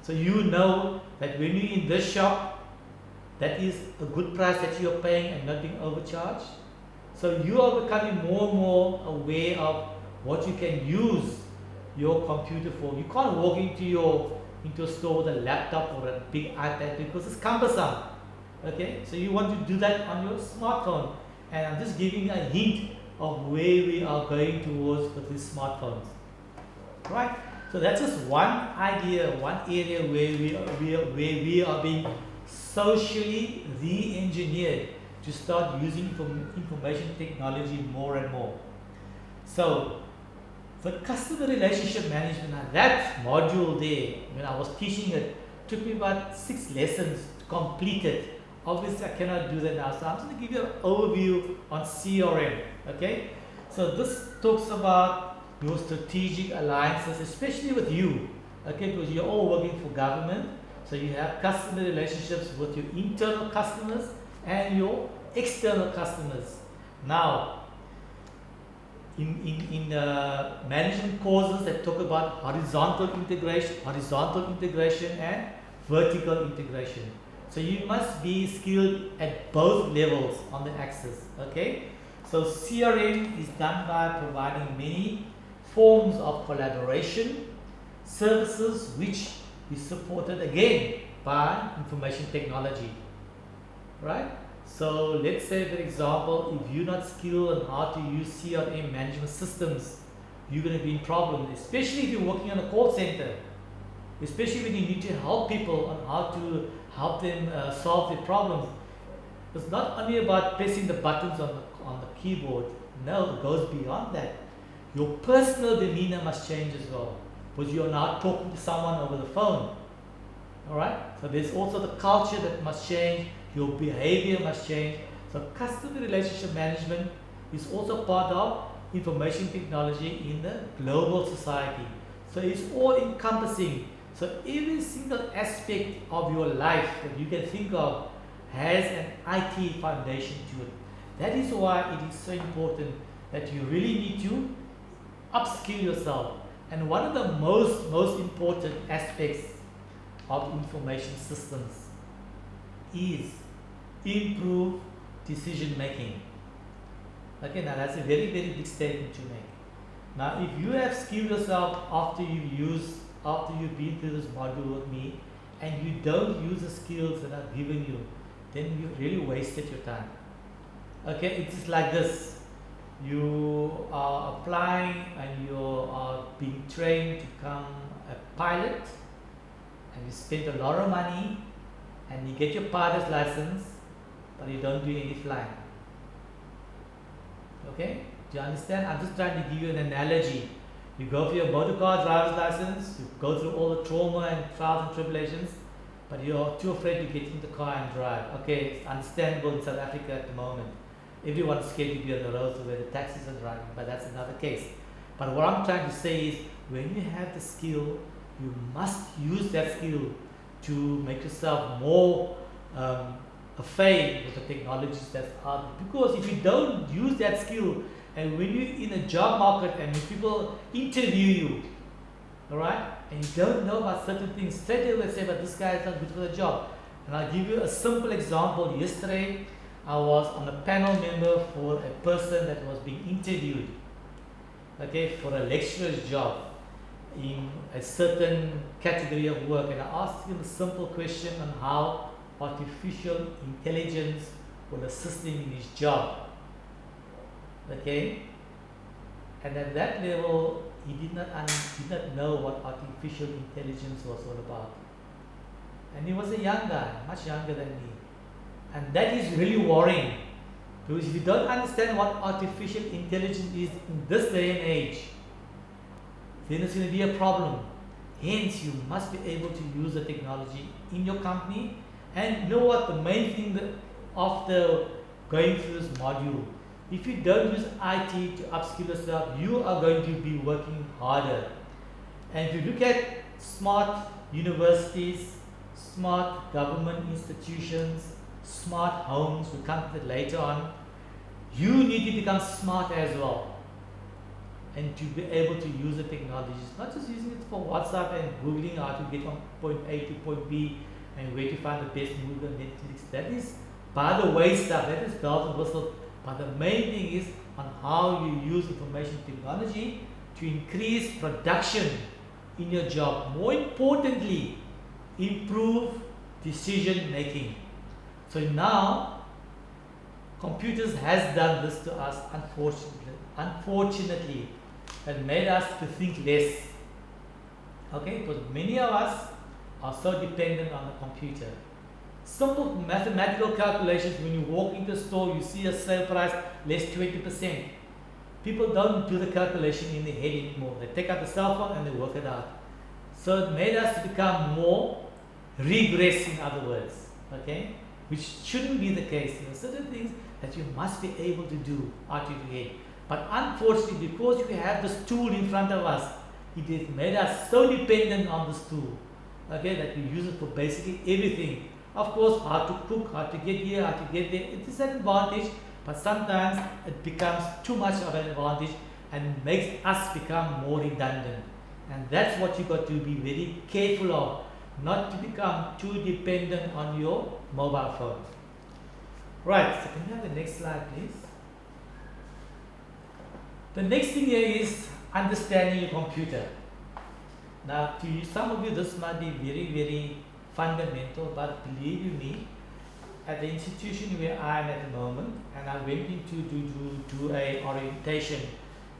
So you know that when you're in this shop, that is a good price that you're paying and not being overcharged. So you are becoming more and more aware of what you can use your computer for. You can't walk into a store with a laptop or a big iPad because it's cumbersome. Okay, so you want to do that on your smartphone. And I'm just giving a hint of where we are going towards with these smartphones. Right? So that's just one idea, one area where we are being socially re-engineered to start using information technology more and more. So the customer relationship management, now that module there, when I was teaching it, took me about 6 lessons to complete it. Obviously, I cannot do that now, so I'm just going to give you an overview on CRM. Okay, so this talks about your strategic alliances, especially with you. Okay, because you're all working for government, so you have customer relationships with your internal customers and your external customers. Now, in management courses that talk about horizontal integration and vertical integration. So you must be skilled at both levels on the axis. Okay. So CRM is done by providing many forms of collaboration services, which is supported again by information technology. Right? So let's say, for example, if you're not skilled on how to use CRM management systems, you're going to be in problem, especially if you're working on a call center, especially when you need to help people on how to help them solve their problems. It's not only about pressing the buttons on the keyboard. No, it goes beyond that. Your personal demeanor must change as well, because you are now talking to someone over the phone. All right? So there's also the culture that must change. Your behavior must change. So customer relationship management is also part of information technology in the global society. So it's all encompassing. So every single aspect of your life that you can think of has an IT foundation to it. That is why it is so important that you really need to upskill yourself. And one of the most important aspects of information systems is improve decision making. Okay, now that's a very big statement to make. Now, if you have skilled yourself after you've been through this module with me, and you don't use the skills that I've given you, then you really wasted your time. Okay, it is like this. You are applying and you are being trained to become a pilot, and you spend a lot of money and you get your pilot's license, but you don't do any flying. Okay? Do you understand? I'm just trying to give you an analogy. You go for your motor car driver's license, you go through all the trauma and trials and tribulations, but you're too afraid to get in the car and drive. Okay, it's understandable in South Africa at the moment. Everyone's scared to be on the roads where the taxis are driving, but that's another case. But what I'm trying to say is, when you have the skill, you must use that skill to make yourself more afraid with the technologies that's out there. Because if you don't use that skill, and when you're in a job market and when people interview you, all right, and you don't know about certain things, straight away say, but this guy is not good for the job. And I'll give you a simple example. Yesterday, I was on a panel member for a person that was being interviewed, okay, for a lecturer's job in a certain category of work, and I asked him a simple question on how artificial intelligence will assist him in his job. Okay, and at that level, he did not know what artificial intelligence was all about, and he was a young guy, much younger than me, and that is really worrying, because if you don't understand what artificial intelligence is in this day and age, then it's going to be a problem. Hence, you must be able to use the technology in your company. And you know what? The main thing that after going through this module, if you don't use IT to upskill yourself, you are going to be working harder. And if you look at smart universities, smart government institutions, smart homes, we'll come to that later on, you need to become smart as well. And to be able to use the technologies, not just using it for WhatsApp and Googling how to get from point A to point B and where to find the best movie on Netflix. That is, by the way, stuff, that is bells and whistles. But the main thing is on how you use information technology to increase production in your job. More importantly, improve decision making. So now, computers has done this to us, unfortunately, and made us to think less. Okay, because many of us are so dependent on the computer. Simple mathematical calculations, when you walk into a store, you see a sale price less 20%. People don't do the calculation in their head anymore. They take out the cell phone and they work it out. So it made us to become more regress, in other words, okay? Which shouldn't be the case. There are certain things that you must be able to do out of your head. But unfortunately, because we have this tool in front of us, it has made us so dependent on this tool, okay, that we use it for basically everything. Of course, how to cook, how to get here, how to get there. It is an advantage, But sometimes it becomes too much of an advantage and makes us become more redundant. And that's what you got to be very careful of, not to become too dependent on your mobile phone. Right, so can you have the next slide, please? The next thing here is understanding your computer. Now, to you, some of you, this might be very, very fundamental, but believe you me, at the institution where I am at the moment, and I went into do a orientation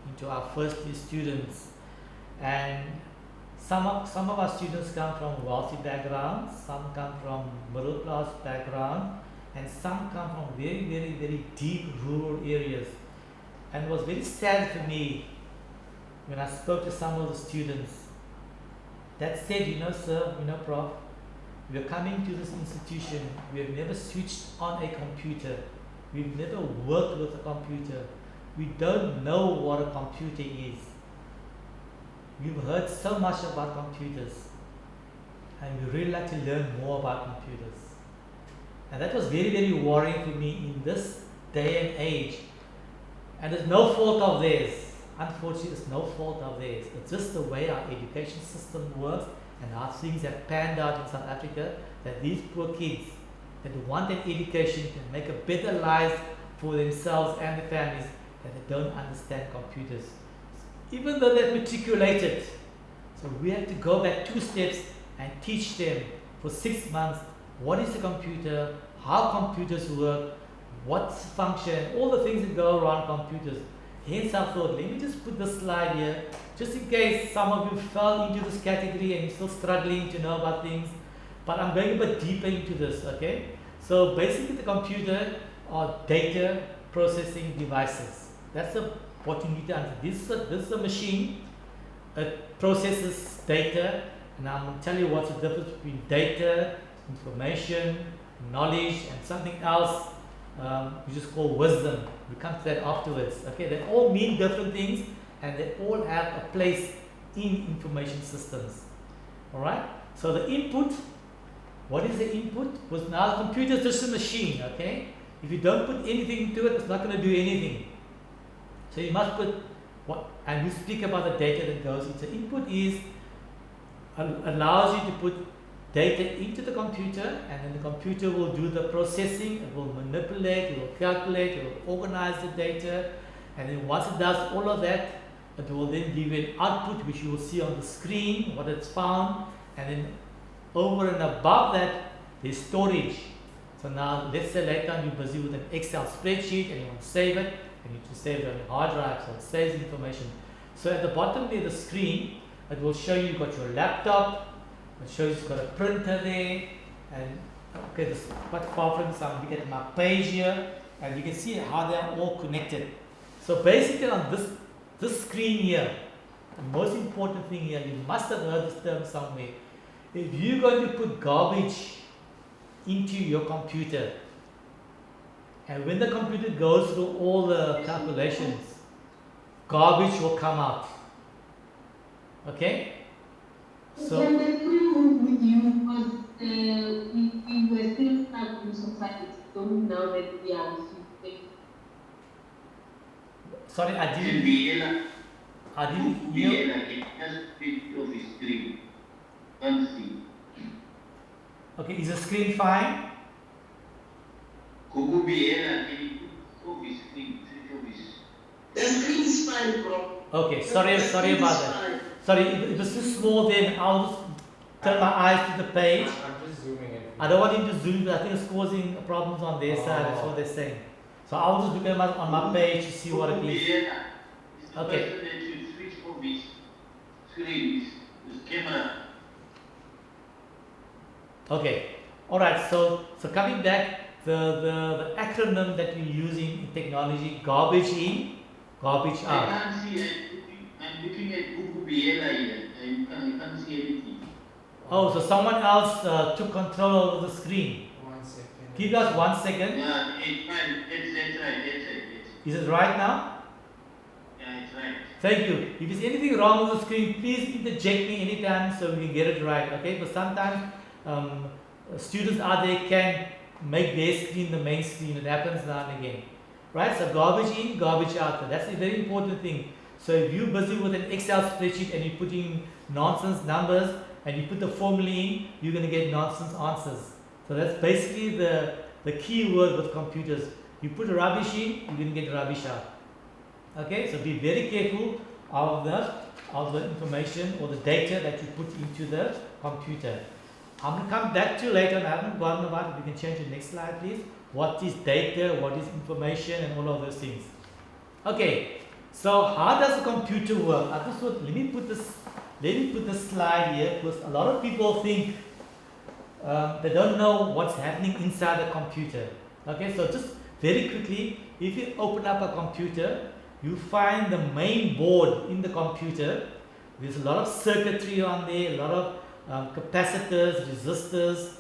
into our first year students, and some of our students come from wealthy backgrounds, some come from middle class background, and some come from very, very, very deep rural areas. And it was very sad for me when I spoke to some of the students that said, sir, prof, we are coming to this institution, we have never switched on a computer, we've never worked with a computer, we don't know what a computer is. We've heard so much about computers, and we really like to learn more about computers. And that was very, very worrying for me in this day and age. And it's no fault of theirs. Unfortunately, it's no fault of theirs. It's just the way our education system works and how things have panned out in South Africa, that these poor kids that want an education can make a better life for themselves and their families, that they don't understand computers. Even though they're matriculated. So we have to go back 2 steps and teach them for 6 months what is a computer, how computers work, what's the function, all the things that go around computers. Hence I thought, let me just put this slide here, just in case some of you fell into this category and you're still struggling to know about things. But I'm going a bit deeper into this, okay? So basically the computer are data processing devices. That's what you need to understand. This is a machine. It processes data, and I'm going to tell you what's the difference between data, information, knowledge, and something else we just call wisdom. We come to that afterwards. Okay, they all mean different things, and they all have a place in information systems. All right. So the input. What is the input? Because now the computer is just a machine. Okay. If you don't put anything into it, it's not going to do anything. So you must put what, and we speak about the data that goes into input is allows you to put data into the computer, and then the computer will do the processing, it will manipulate, it will calculate, it will organize the data, and then once it does all of that, it will then give you an output which you will see on the screen, what it's found, and then over and above that, there's storage. So now, let's say later on you're busy with an Excel spreadsheet and you want to save it, and you need to save it on your hard drive, so it saves information. So at the bottom near the screen, it will show you got your laptop, it shows you've got a printer there, and okay, this is quite far from this. I'm looking at my page here, and you can see how they are all connected. So basically on this screen here, the most important thing here, you must have heard this term somewhere. If you're going to put garbage into your computer, and when the computer goes through all the calculations, garbage will come out. Okay? So Can I agree with you because we were still stuck in society, so now that we are sorry, I And didn't hear. it has bit of a screen. Can't see. Okay, is the screen fine? Kuku Biela, can you put off his screen? Switch off his. The screen is fine, bro. Okay, sorry about that. Sorry, if it's too small, then I'll just turn my eyes to the page. I'm just zooming in. I don't want him to zoom, but I think it's causing problems on their side. That's what they're saying. So I'll just look at on my page to see what it is. It's the Okay. person that should switch off his screen, his camera. Okay. All right. So coming back, the acronym that we use in technology: garbage in, garbage I out. can't see. I'm looking at Kuku Biela here. I can't see anything. Oh, so someone else took control of the screen. 1 second. Give us 1 second. Yeah, it's fine. That's right. Is it right now? Yeah, it's right. Thank you. If there's anything wrong with the screen, please interject me anytime so we can get it right. Okay? But sometimes students out there can make their screen the main screen. It happens now and again. right? So garbage in, garbage out. That's a very important thing. So if you're busy with an Excel spreadsheet and you put in nonsense numbers and you put the formula in, you're going to get nonsense answers. So that's basically the key word with computers. You put rubbish in, you're going to get rubbish out. Okay, so be very careful of the information or the data that you put into the computer. I'm going to come back to you later, and I haven't gotten about it. You can change the next slide, please. What is data, what is information, and all of those things. Okay, so how does the computer work? I just thought, let me put this slide here, because a lot of people think they don't know what's happening inside the computer. Okay, so just very quickly, if you open up a computer, you find the main board in the computer. There's a lot of circuitry on there, a lot of capacitors, resistors,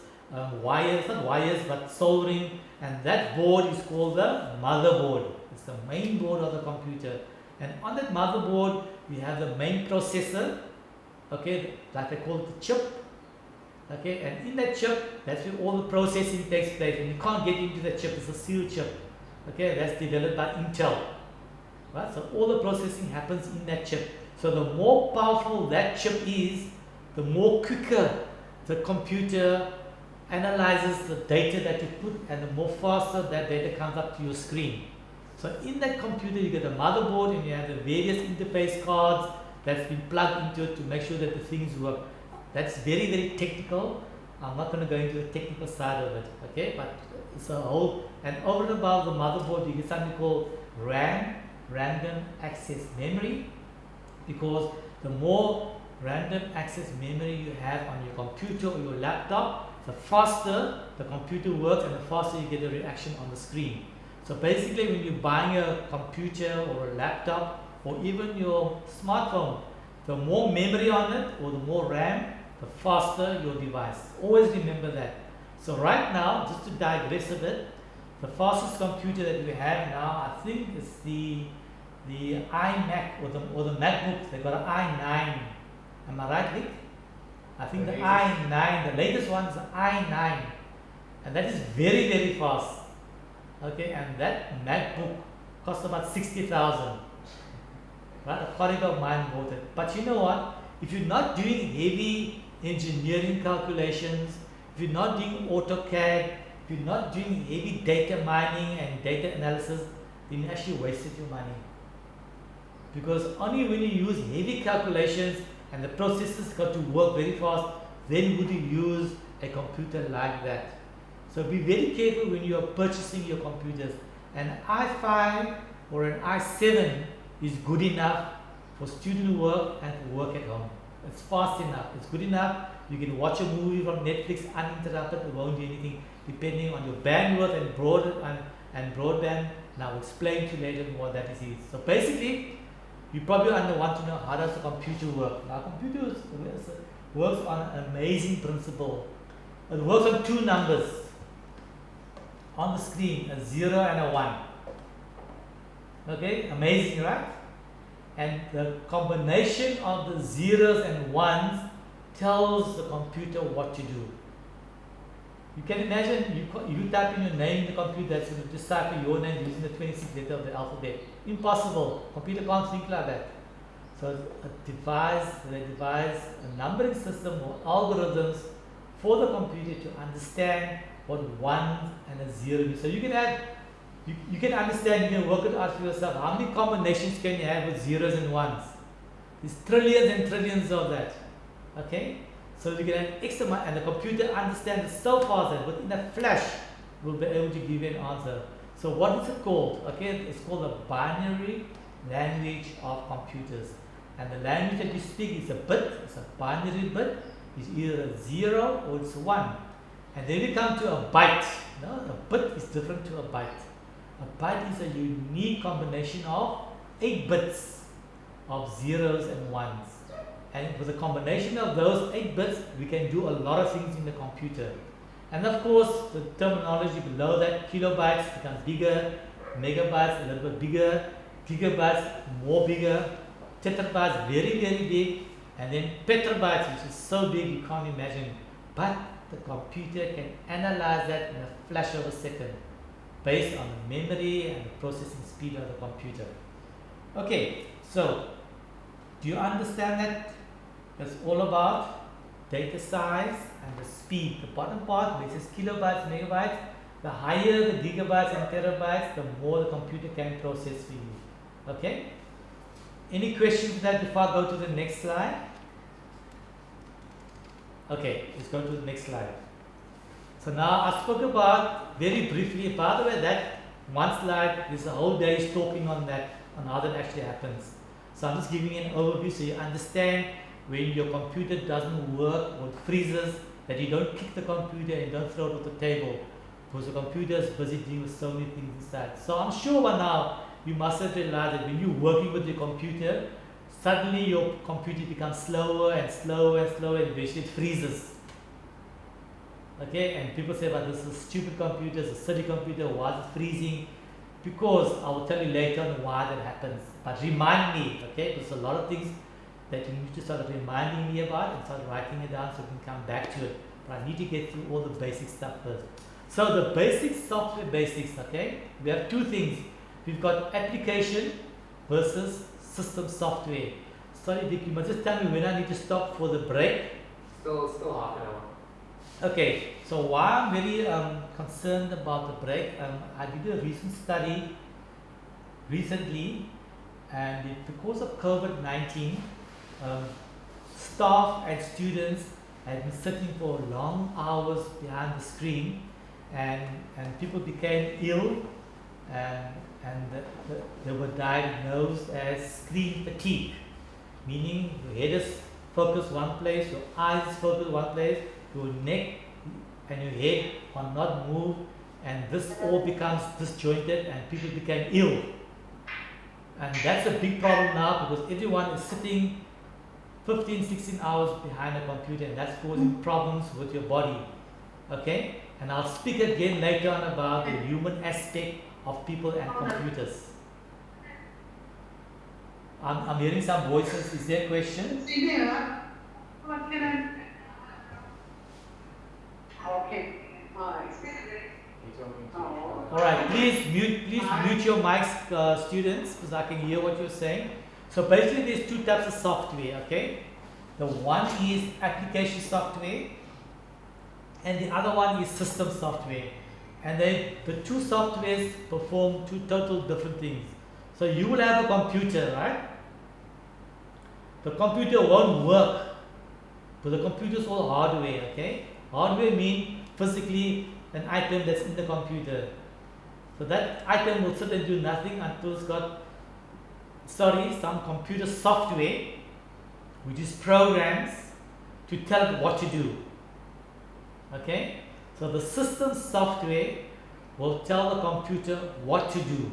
wires, not wires, but soldering, and that board is called the motherboard. It's the main board of the computer. And on that motherboard, we have the main processor, okay, like they call it the chip. Okay, and in that chip, that's where all the processing takes place. And you can't get into the chip, it's a sealed chip. Okay, that's developed by Intel. Right? So all the processing happens in that chip. So the more powerful that chip is, the more quicker the computer analyzes the data that you put, and the more faster that data comes up to your screen. So in that computer, you get a motherboard and you have the various interface cards that's been plugged into it to make sure that the things work. That's very, very technical. I'm not going to go into the technical side of it, okay? But it's a whole, and over and above the motherboard, you get something called RAM, random access memory, because the more random access memory you have on your computer or your laptop, the faster the computer works and the faster you get a reaction on the screen. So basically, when you're buying a computer or a laptop or even your smartphone, the more memory on it or the more RAM, the faster your device. Always remember that. So right now, just to digress a bit, the fastest computer that we have now, I think is the iMac or the MacBook. They got an i9. Am I right, Vic? I think the i9, the latest one is the i9, and that is very, very fast. Okay, and that MacBook cost about 60,000. Right, a colleague of mine bought it. But you know what? If you're not doing heavy engineering calculations, if you're not doing AutoCAD, if you're not doing heavy data mining and data analysis, then you actually wasted your money. Because only when you use heavy calculations and the processes got to work very fast, then would you use a computer like that. So be very careful when you are purchasing your computers. An i5 or an i7 is good enough for student work and for work at home. It's fast enough, it's good enough. You can watch a movie from Netflix uninterrupted, it won't do anything, depending on your bandwidth and broadband. And I'll explain to you later what that is. So basically, you probably want to know how does the computer work. Now, computer works on an amazing principle. It works on two numbers on the screen, a 0 and a 1. Okay, amazing, right? And the combination of the zeros and ones tells the computer what to do. You can imagine you type in your name in the computer, that's going to decipher your name using the 26th letter of the alphabet. Impossible. Computer can't think like that. So they devise a numbering system or algorithms for the computer to understand what 1 and a 0 is. So you can understand, you can work it out for yourself. How many combinations can you have with zeros and ones? There's trillions and trillions of that. Okay? So you can have X amount, and the computer understands it so fast that within a flash will be able to give you an answer. So what is it called? Okay, it's called the binary language of computers. And the language that you speak is a bit, it's a binary bit, it's either a 0 or it's a 1. And then we come to a byte. No, a bit is different to a byte. A byte is a unique combination of 8 bits of zeros and ones. And with a combination of those 8 bits, we can do a lot of things in the computer. And of course, the terminology below that, kilobytes become bigger, megabytes a little bit bigger, gigabytes more bigger, terabytes very, very big, and then petabytes, which is so big you can't imagine. But the computer can analyze that in a flash of a second. based on the memory and the processing speed of the computer. Okay, so do you understand that? It's all about data size and the speed. The bottom part, which is kilobytes, megabytes, the higher the gigabytes and terabytes, the more the computer can process for you. Okay? Any questions with that before I go to the next slide? Okay, let's go to the next slide. So now I spoke about very briefly, by the way, that one slide is a whole day's talking on that, on how that actually happens. So I'm just giving you an overview so you understand when your computer doesn't work or freezes, that you don't kick the computer and don't throw it off the table, because the computer is busy dealing with so many things inside. So I'm sure by now you must have realized that when you're working with your computer, suddenly your computer becomes slower and slower and slower and eventually it freezes. Okay, and people say, but this is a stupid computer, it's a silly computer, why is it freezing? Because I will tell you later on why that happens. But remind me, okay, there's a lot of things that you need to start reminding me about and start writing it down so we can come back to it. But I need to get through all the basic stuff first. So the basics, software basics, okay, we have two things. We've got application versus system software. Sorry Dick, you must just tell me when I need to stop for the break. Still half an hour. Okay, so why I'm very concerned about the break, I did a recent study recently, and because of COVID-19, staff and students had been sitting for long hours behind the screen, and people became ill, and they were diagnosed as screen fatigue, meaning your head is focused one place, your eyes is focused one place, your neck and your head are not moved, and this all becomes disjointed and people became ill. And that's a big problem now because everyone is sitting 15, 16 hours behind a computer, and that's causing problems with your body. Okay? And I'll speak again later on about the human aspect of people and computers. I'm hearing some voices. Is there a question? What can I? Okay. All right, please mute your mics, students, because I can hear what you're saying. So basically, there's two types of software. Okay, the one is application software, and the other one is system software. And the two softwares perform two total different things. So you will have a computer, right? The computer won't work, but the computer is all hardware. Okay, hardware means physically an item that's in the computer. So that item will sit and do nothing until it's got some computer software which is programs to tell it what to do. Okay? So the system software will tell the computer what to do.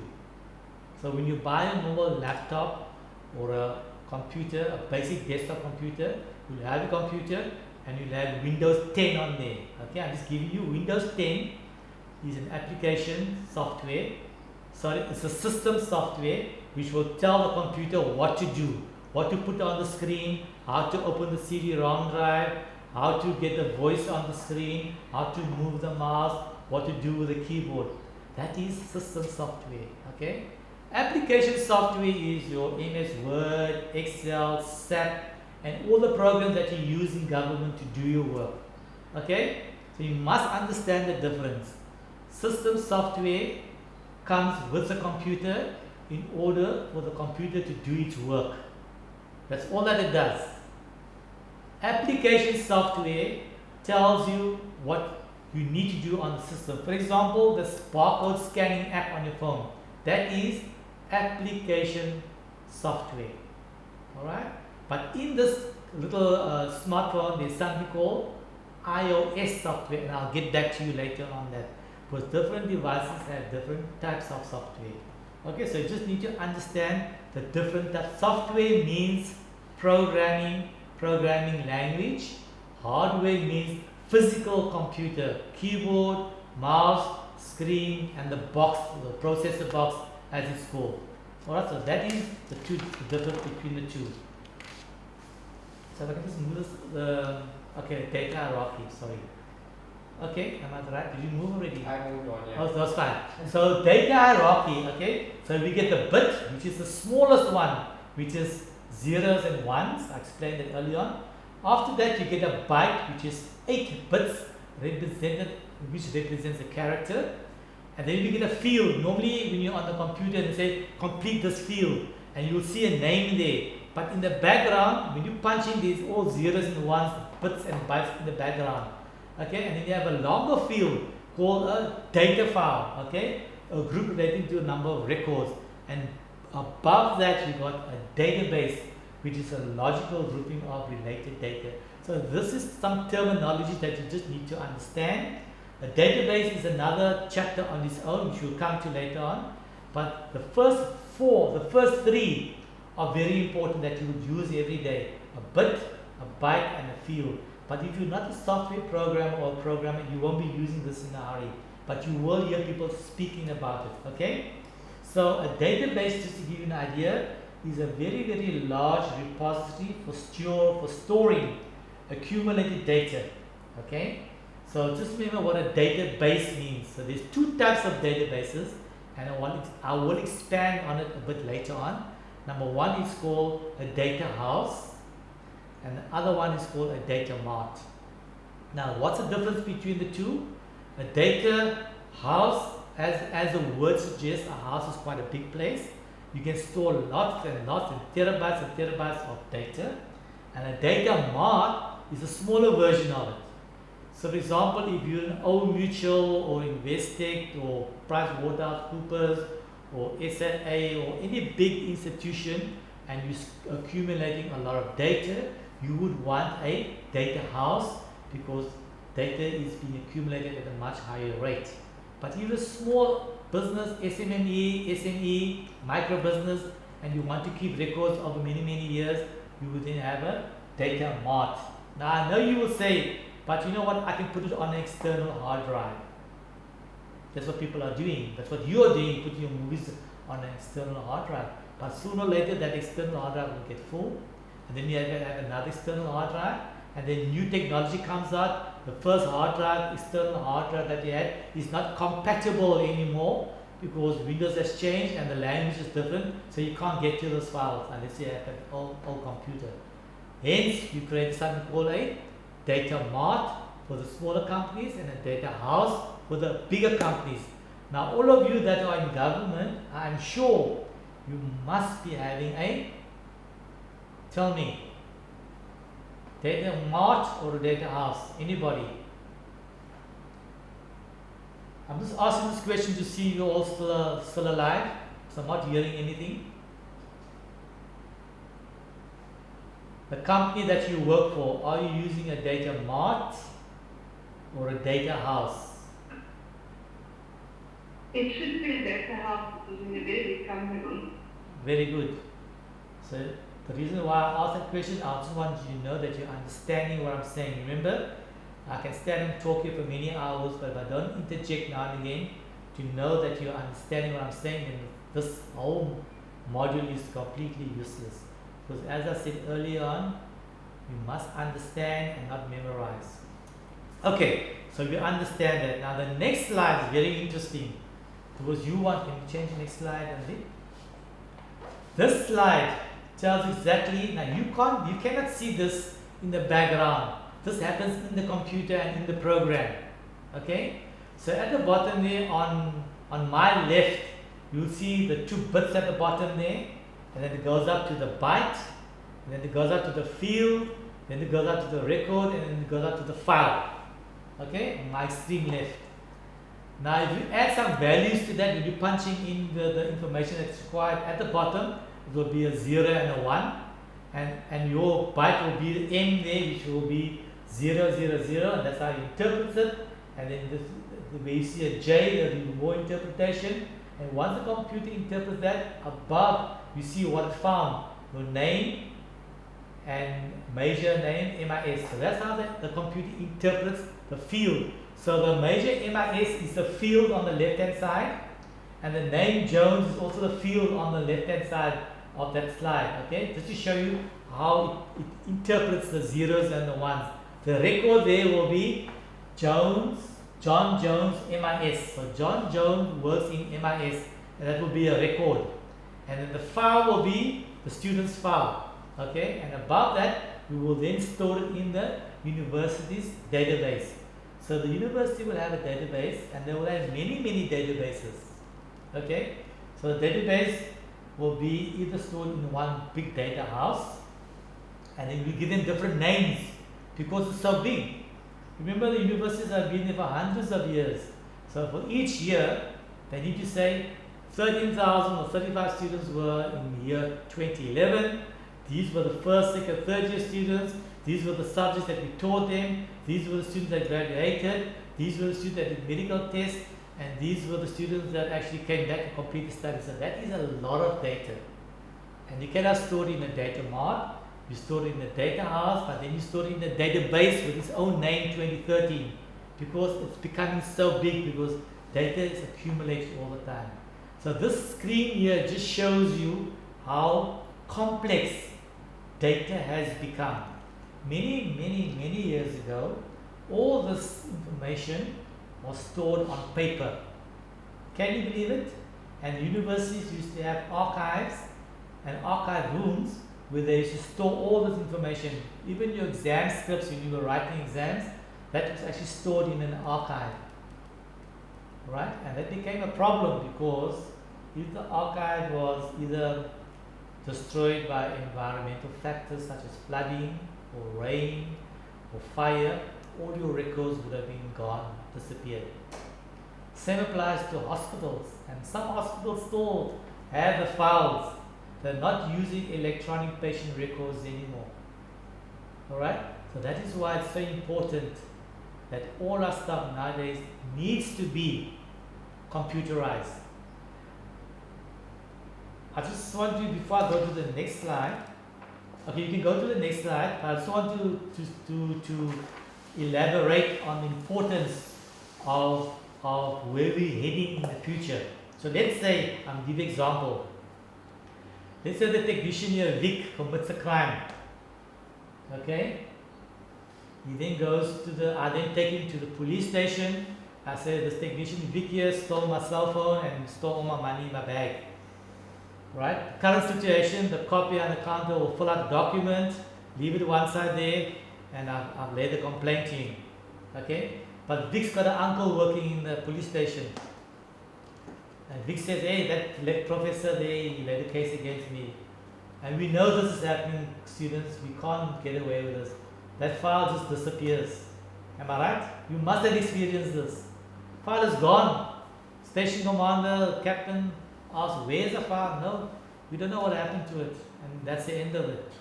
So when you buy a mobile laptop or a computer, a basic desktop computer, you'll have a computer and you'll have Windows 10 on there. Okay, I'm just giving you Windows 10 is an application software. Sorry, it's a system software which will tell the computer what to do, what to put on the screen, how to open the CD-ROM drive, how to get the voice on the screen, how to move the mouse, what to do with the keyboard. That is system software. Okay, application software is your MS Word, Excel, SAP, and all the programs that you use in government to do your work. Okay, so you must understand the difference. System software comes with the computer in order for the computer to do its work. That's all that it does. Application software tells you what you need to do on the system. For example, the barcode scanning app on your phone. That is application software. Alright? But in this little smartphone, there's something called iOS software, and I'll get back to you later on that. Because different devices have different types of software. Okay, so you just need to understand the different types. Software means programming language. Hardware means physical computer, keyboard, mouse, screen, and the box, the processor box as it's called. Alright, so that is the difference between the two. So if I can just move this, okay, data hierarchy, sorry. Okay, am I right? Did you move already? I moved on, yeah. Oh, that's fine. So data hierarchy, okay? So we get the bit, which is the smallest one, which is zeros and ones. I explained that earlier on. After that, you get a byte, which is 8 bits represented, which represents a character. And then you get a field. Normally, when you're on the computer and say complete this field, and you'll see a name there. But in the background, when you punch in, there's all zeros and ones, bits and bytes in the background. Okay, and then you have a longer field called a data file. Okay, a group relating to a number of records, and above that you got a database, which is a logical grouping of related data. So this is some terminology that you just need to understand. A database is another chapter on its own, which we'll come to later on. But the first three are very important that you would use every day: a bit, a byte, and a field. But if you're not a software programmer or programmer, you won't be using this in a hurry. But you will hear people speaking about it. Okay? So a database, just to give you an idea, is a very, very large repository for storing accumulated data. Okay? So just remember what a database means. So there's two types of databases, and I will expand on it a bit later on. Number one is called a data house, and the other one is called a data mart. Now, what's the difference between the two? A data house, as the word suggests, a house is quite a big place. You can store lots and lots and terabytes of data. And a data mart is a smaller version of it. So, for example, if you're an Old Mutual or Investec or PricewaterhouseCoopers or SAA or any big institution, and you're accumulating a lot of data, you would want a data house because data is being accumulated at a much higher rate. But if you're a small business, SME, micro business, and you want to keep records over many, many years, you would then have a data mart. Now, I know you will say, but you know what, I can put it on an external hard drive. That's what people are doing. That's what you are doing, putting your movies on an external hard drive. But sooner or later, that external hard drive will get full. And then you have another external hard drive, and then new technology comes out. The first external hard drive that you had is not compatible anymore because Windows has changed and the language is different, so you can't get to those files unless you have an old computer. Hence, you create something called a data mart for the smaller companies and a data house for the bigger companies. Now, all of you that are in government, I'm sure you must be having a, tell me, data mart or a data house? Anybody? I'm just asking this question to see if you're all still alive, so I'm not hearing anything. The company that you work for, are you using a data mart or a data house? It should be a data house because in a very big company. Very good. So the reason why I asked that question, I just want you to know that you're understanding what I'm saying. Remember, I can stand and talk here for many hours, but if I don't interject now and again to know that you're understanding what I'm saying, then this whole module is completely useless. Because as I said earlier on, you must understand and not memorize. Okay, so we understand that. Now the next slide is very interesting. Because can you change the next slide, Andy? This slide tells exactly, now you cannot see this in the background. This happens in the computer and in the program. Okay? So at the bottom there on my left, you'll see the 2 bits at the bottom there, and then it goes up to the byte, and then it goes up to the field, then it goes up to the record, and then it goes up to the file. Okay? On my extreme left. Now if you add some values to that, when you're punching in the information that's required at the bottom, it will be a 0 and a 1, and your byte will be the M there, which will be 0, 0, 0, and that's how you interpret it. And then where you see a J, there will be more interpretation. And once the computer interprets that, above you see what it found, your name and major name, MIS. So that's how the computer interprets the field. So the major MIS is the field on the left hand side, and the name Jones is also the field on the left hand side of that slide. Okay, just to show you how it interprets the zeros and the ones. The record there will be John Jones MIS. So John Jones works in MIS, and that will be a record. And then the file will be the student's file. Okay, and above that, we will then store it in the university's database. So the university will have a database, and they will have many databases. Okay, so the database will be either stored in one big data house, and then we give them different names because it's so big. Remember, the universities have been there for hundreds of years. So for each year, they need to say 13,000 or 35 students were in year 2011. These were the first, second, third year students. These were the subjects that we taught them. These were the students that graduated. These were the students that did medical tests. And these were the students that actually came back to complete the study. So that is a lot of data. And you cannot store it in a data mart. You store it in the data house, but then you store it in the database with its own name 2013, because it's becoming so big, because data is accumulated all the time. So this screen here just shows you how complex data has become. Many years ago, all this information was stored on paper. Can you believe it? And universities used to have archives and archive rooms where they used to store all this information. Even your exam scripts, when you were writing exams, that was actually stored in an archive. Right? And that became a problem, because if the archive was either destroyed by environmental factors such as flooding or rain or fire, all your records would have been gone, disappeared. Same applies to hospitals, and some hospitals still have the files. They're not using electronic patient records anymore. Alright? So that is why it's so important that all our stuff nowadays needs to be computerized. I just want to, before I go to the next slide, okay, you can go to the next slide, but I just want to elaborate on the importance of where we're heading in the future. So let's say, I'll give you an example. Let's say the technician here, Vic, commits a crime. Okay? He then goes to I then take him to the police station. I say, this technician, Vic here, stole my cell phone and stole all my money in my bag. Right? Current situation, the cop behind the counter will fill out the document, leave it one side there, and I've laid the complaint to him. Okay? But Vic's got an uncle working in the police station. And Vic says, hey, that professor there, he laid a case against me. And we know this is happening, students. We can't get away with this. That file just disappears. Am I right? You must have experienced this. File is gone. Station commander, captain asks, where's the file? No, we don't know what happened to it. And that's the end of it.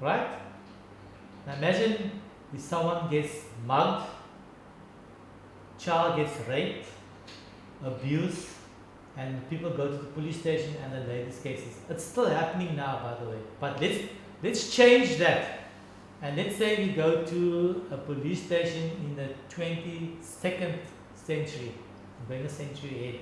Right? Now imagine if someone gets mugged, child gets raped, abused, and people go to the police station and the latest cases. It's still happening now, by the way. But let's change that. And let's say we go to a police station in the 22nd century. I'm going a century ahead.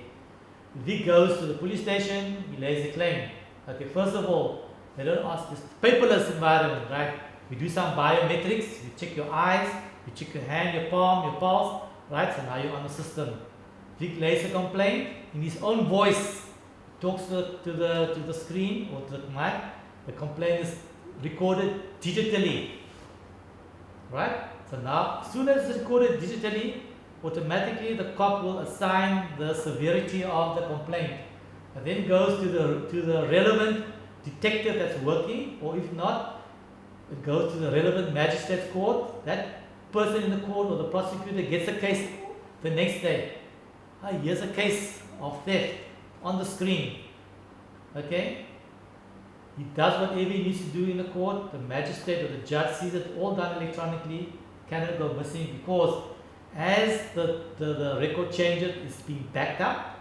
Vic goes to the police station, he lays a claim. Okay, first of all, they don't ask this paperless environment, right? We do some biometrics, you check your eyes, you check your hand, your palm, your pulse, right? So now you're on the system. Vic lays a complaint in his own voice, talks to the screen or to the mic. The complaint is recorded digitally, right? So now, as soon as it's recorded digitally, automatically the cop will assign the severity of the complaint, and then goes to the relevant detective that's working, or if not, it goes to the relevant magistrate's court. That person in the court or the prosecutor gets a case the next day. Here's a case of theft on the screen. Okay? He does whatever he needs to do in the court. The magistrate or the judge sees it all done electronically, cannot go missing, because as the record changes, it's being backed up,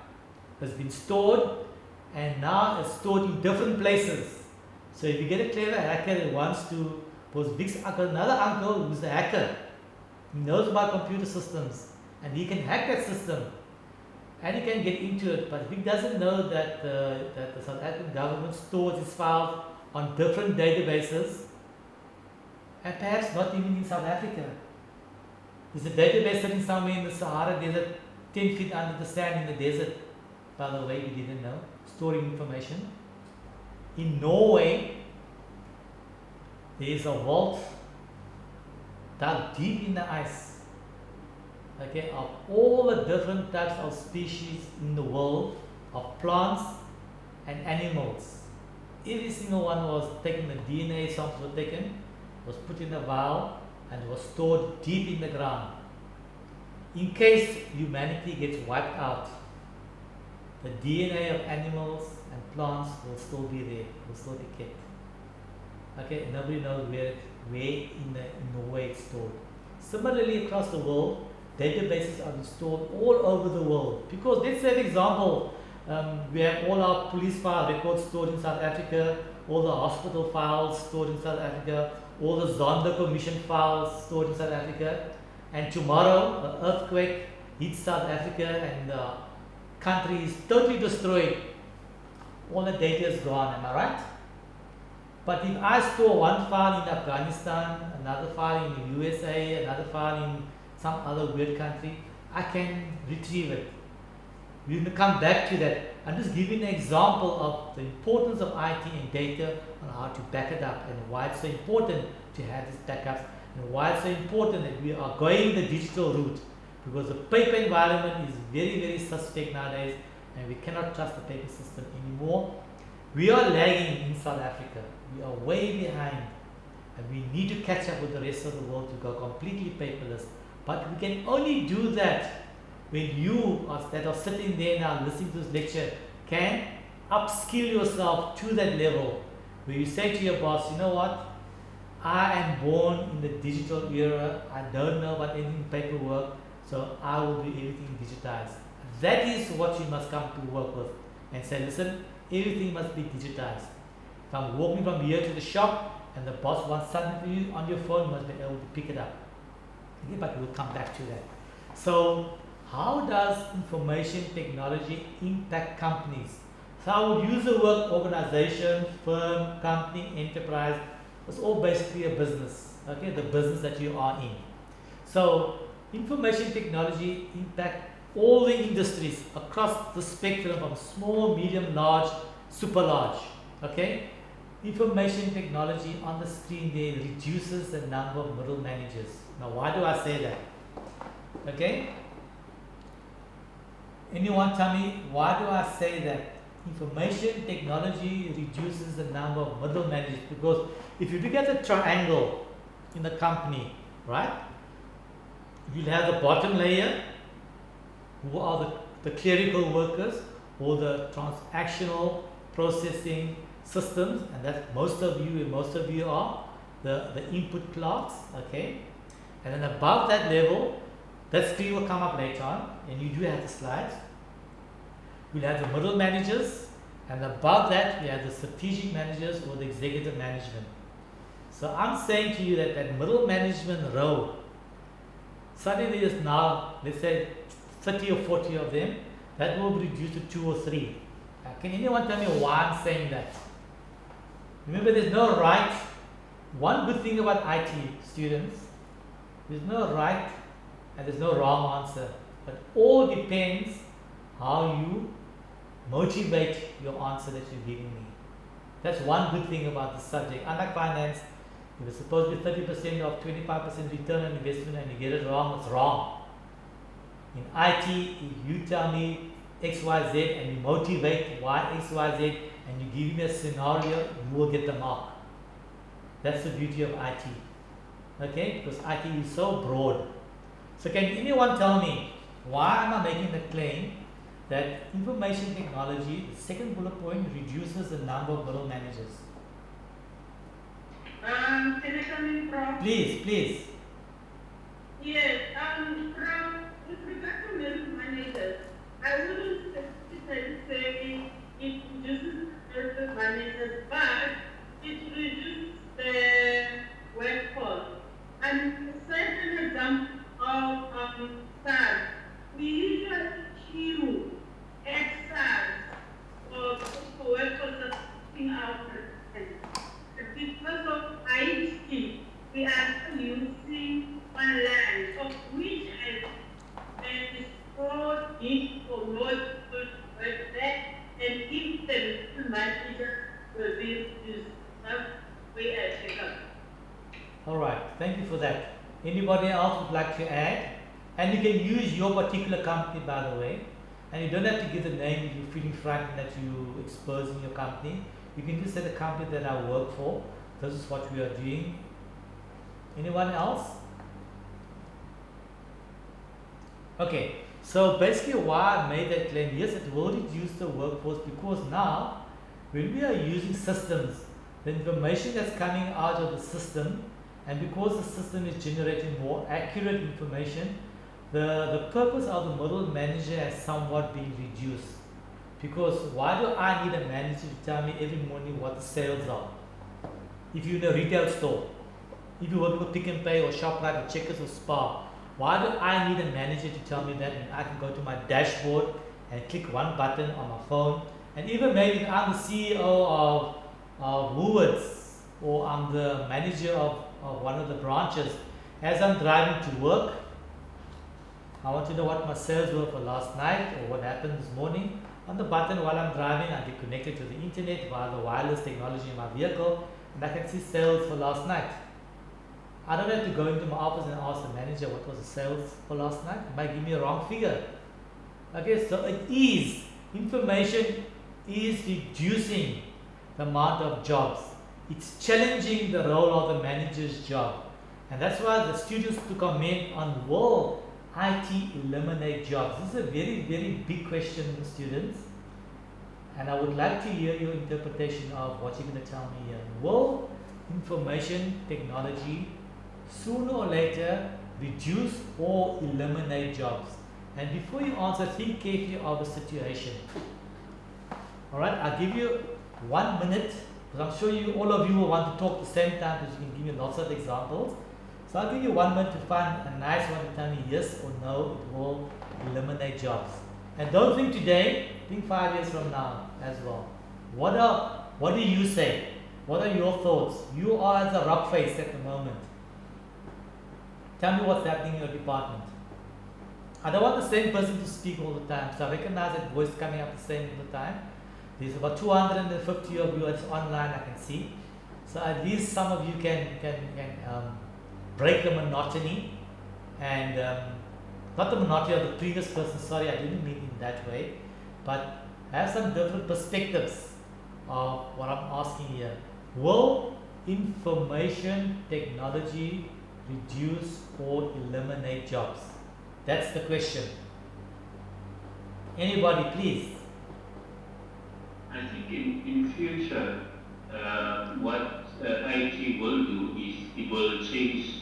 it's been stored, and now it's stored in different places. So if you get a clever hacker that wants to, because Vic's uncle, another uncle who's a hacker, he knows about computer systems, and he can hack that system, and he can get into it. But Vic doesn't know that the South African government stores its files on different databases, and perhaps not even in South Africa. Is the database sitting somewhere in the Sahara Desert, 10 feet under the sand in the desert? By the way, you didn't know. Storing information. In Norway, there is a vault dug deep in the ice, okay, of all the different types of species in the world, of plants and animals. Every single one was taken, the DNA samples were taken, was put in a vial, and was stored deep in the ground. In case humanity gets wiped out, the DNA of animals and plants will still be there, will still be kept. Okay, nobody knows where in the way it's stored. Similarly, across the world, databases are stored all over the world. Because let's say, for example, we have all our police file records stored in South Africa, all the hospital files stored in South Africa, all the Zondo Commission files stored in South Africa, and tomorrow an earthquake hits South Africa and the country is totally destroyed. All the data is gone, am I right? But if I store one file in Afghanistan, another file in the USA, another file in some other weird country, I can retrieve it. We're going to come back to that. I'm just giving an example of the importance of IT and data on how to back it up and why it's so important to have these backups and why it's so important that we are going the digital route, because the paper environment is very, very suspect nowadays and we cannot trust the paper system anymore. We are lagging in South Africa. We are way behind and we need to catch up with the rest of the world to go completely paperless. But we can only do that when you that are sitting there now listening to this lecture can upskill yourself to that level where you say to your boss, you know what, I am born in the digital era, I don't know about anything paperwork, so I will do everything digitized. That is what you must come to work with and say, listen, everything must be digitized. If I'm walking from here to the shop and the boss wants something from you on your phone, you must be able to pick it up. Okay, but we'll come back to that. So, how does information technology impact companies? So I would use the word organization, firm, company, enterprise. It's all basically a business, okay, the business that you are in. So information technology impact all the industries across the spectrum from small, medium, large, super large, okay. Information technology on the screen there reduces the number of middle managers. Now why do I say that? Okay. Anyone tell me, why do I say that? Information technology reduces the number of middle managers, because if you look at the triangle in the company, right, you'll have the bottom layer, who are the clerical workers, or the transactional processing systems, and that's most of you are the input clerks, okay, and then above that level, that screen will come up later on, and you do have the slides. We'll have the middle managers, and above that, we have the strategic managers or the executive management. So I'm saying to you that that middle management role, suddenly there is now, let's say, 30 or 40 of them, that will be reduced to 2 or 3. Can anyone tell me why I'm saying that? Remember, there's no right. One good thing about IT students, there's no right and there's no wrong answer, but all depends how you motivate your answer that you're giving me. That's one good thing about the subject. Unlike finance, if it's supposed to be 30% of 25% return on investment and you get it wrong, it's wrong. In IT, if you tell me XYZ and you motivate why XYZ and you give me a scenario, you will get the mark. That's the beauty of IT. Okay? Because IT is so broad. So can anyone tell me, why am I making the claim that information technology, the second bullet point, reduces the number of middle managers? Can I come in, Prof? Please. Yes, Prof, with regard to middle managers, I wouldn't specifically say it reduces middle managers, but it reduces the workforce. And set an example of SARS. We usually queue SARS for workforce assisting our president. Because of IT, we are using online. So we information manager will be is way I take up. All right, thank you for that. Anybody else would like to add? And you can use your particular company, by the way. And you don't have to give the name if you're feeling frightened that you're exposing your company. You can just say the company that I work for. This is what we are doing. Anyone else? Okay, so basically why I made that claim, yes, it will reduce the workforce because now when we are using systems, the information that's coming out of the system, and because the system is generating more accurate information, the purpose of the middle manager has somewhat been reduced. Because why do I need a manager to tell me every morning what the sales are? If you're in a retail store, if you work with Pick and Pay or ShopRite or Checkers or Spar, why do I need a manager to tell me that when I can go to my dashboard and click one button on my phone? And even maybe if I'm the CEO of Woolworths or I'm the manager of one of the branches, as I'm driving to work, I want to know what my sales were for last night or what happened this morning. On the button while I'm driving, I get connected to the internet via the wireless technology in my vehicle and I can see sales for last night. I don't have to go into my office and ask the manager what was the sales for last night. It might give me a wrong figure. Okay, so it is, information is reducing the amount of jobs. It's challenging the role of the manager's job. And that's why the students to comment on will IT eliminate jobs. This is a very, very big question, students. And I would like to hear your interpretation of what you're going to tell me here. Will information technology sooner or later reduce or eliminate jobs? And before you answer, think carefully of the situation. Alright, I'll give you 1 minute because I'm sure you all of you will want to talk at the same time because you can give me lots of examples. So I'll give you 1 minute to find a nice one to tell me yes or no, it will eliminate jobs. And don't think today, think 5 years from now as well. What do you say? What are your thoughts? You are at the rock face at the moment. Tell me what's happening in your department. I don't want the same person to speak all the time, so I recognize that voice coming up the same all the time. There's about 250 of you that's online, I can see. So at least some of you can break the monotony and not the monotony of the previous person, sorry, I didn't mean in that way, but have some different perspectives of what I'm asking here. Will information technology reduce or eliminate jobs? That's the question. Anybody, please. I think in future, what IT will do is it will change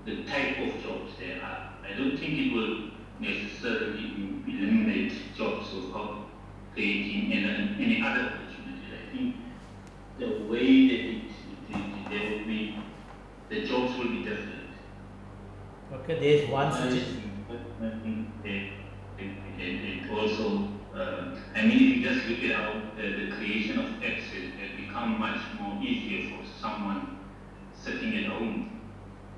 the type of jobs there are. I don't think it will necessarily eliminate jobs or creating any other opportunity. I think the way that there will be, the jobs will be different. Okay, there's one suggestion. And also, I mean, if you just look at how the creation of apps has become much more easier for someone sitting at home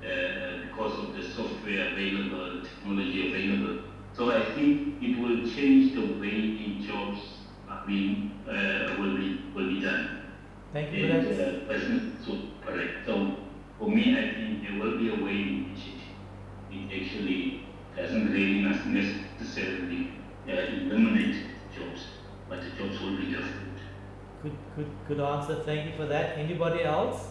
because of the software available, technology available. So I think it will change the way jobs are being will be done. Thank you for that. And business will correct. So for me, I think there will be a way in which it actually doesn't really necessarily eliminate jobs, but the jobs will be different. Good answer. Thank you for that. Anybody else?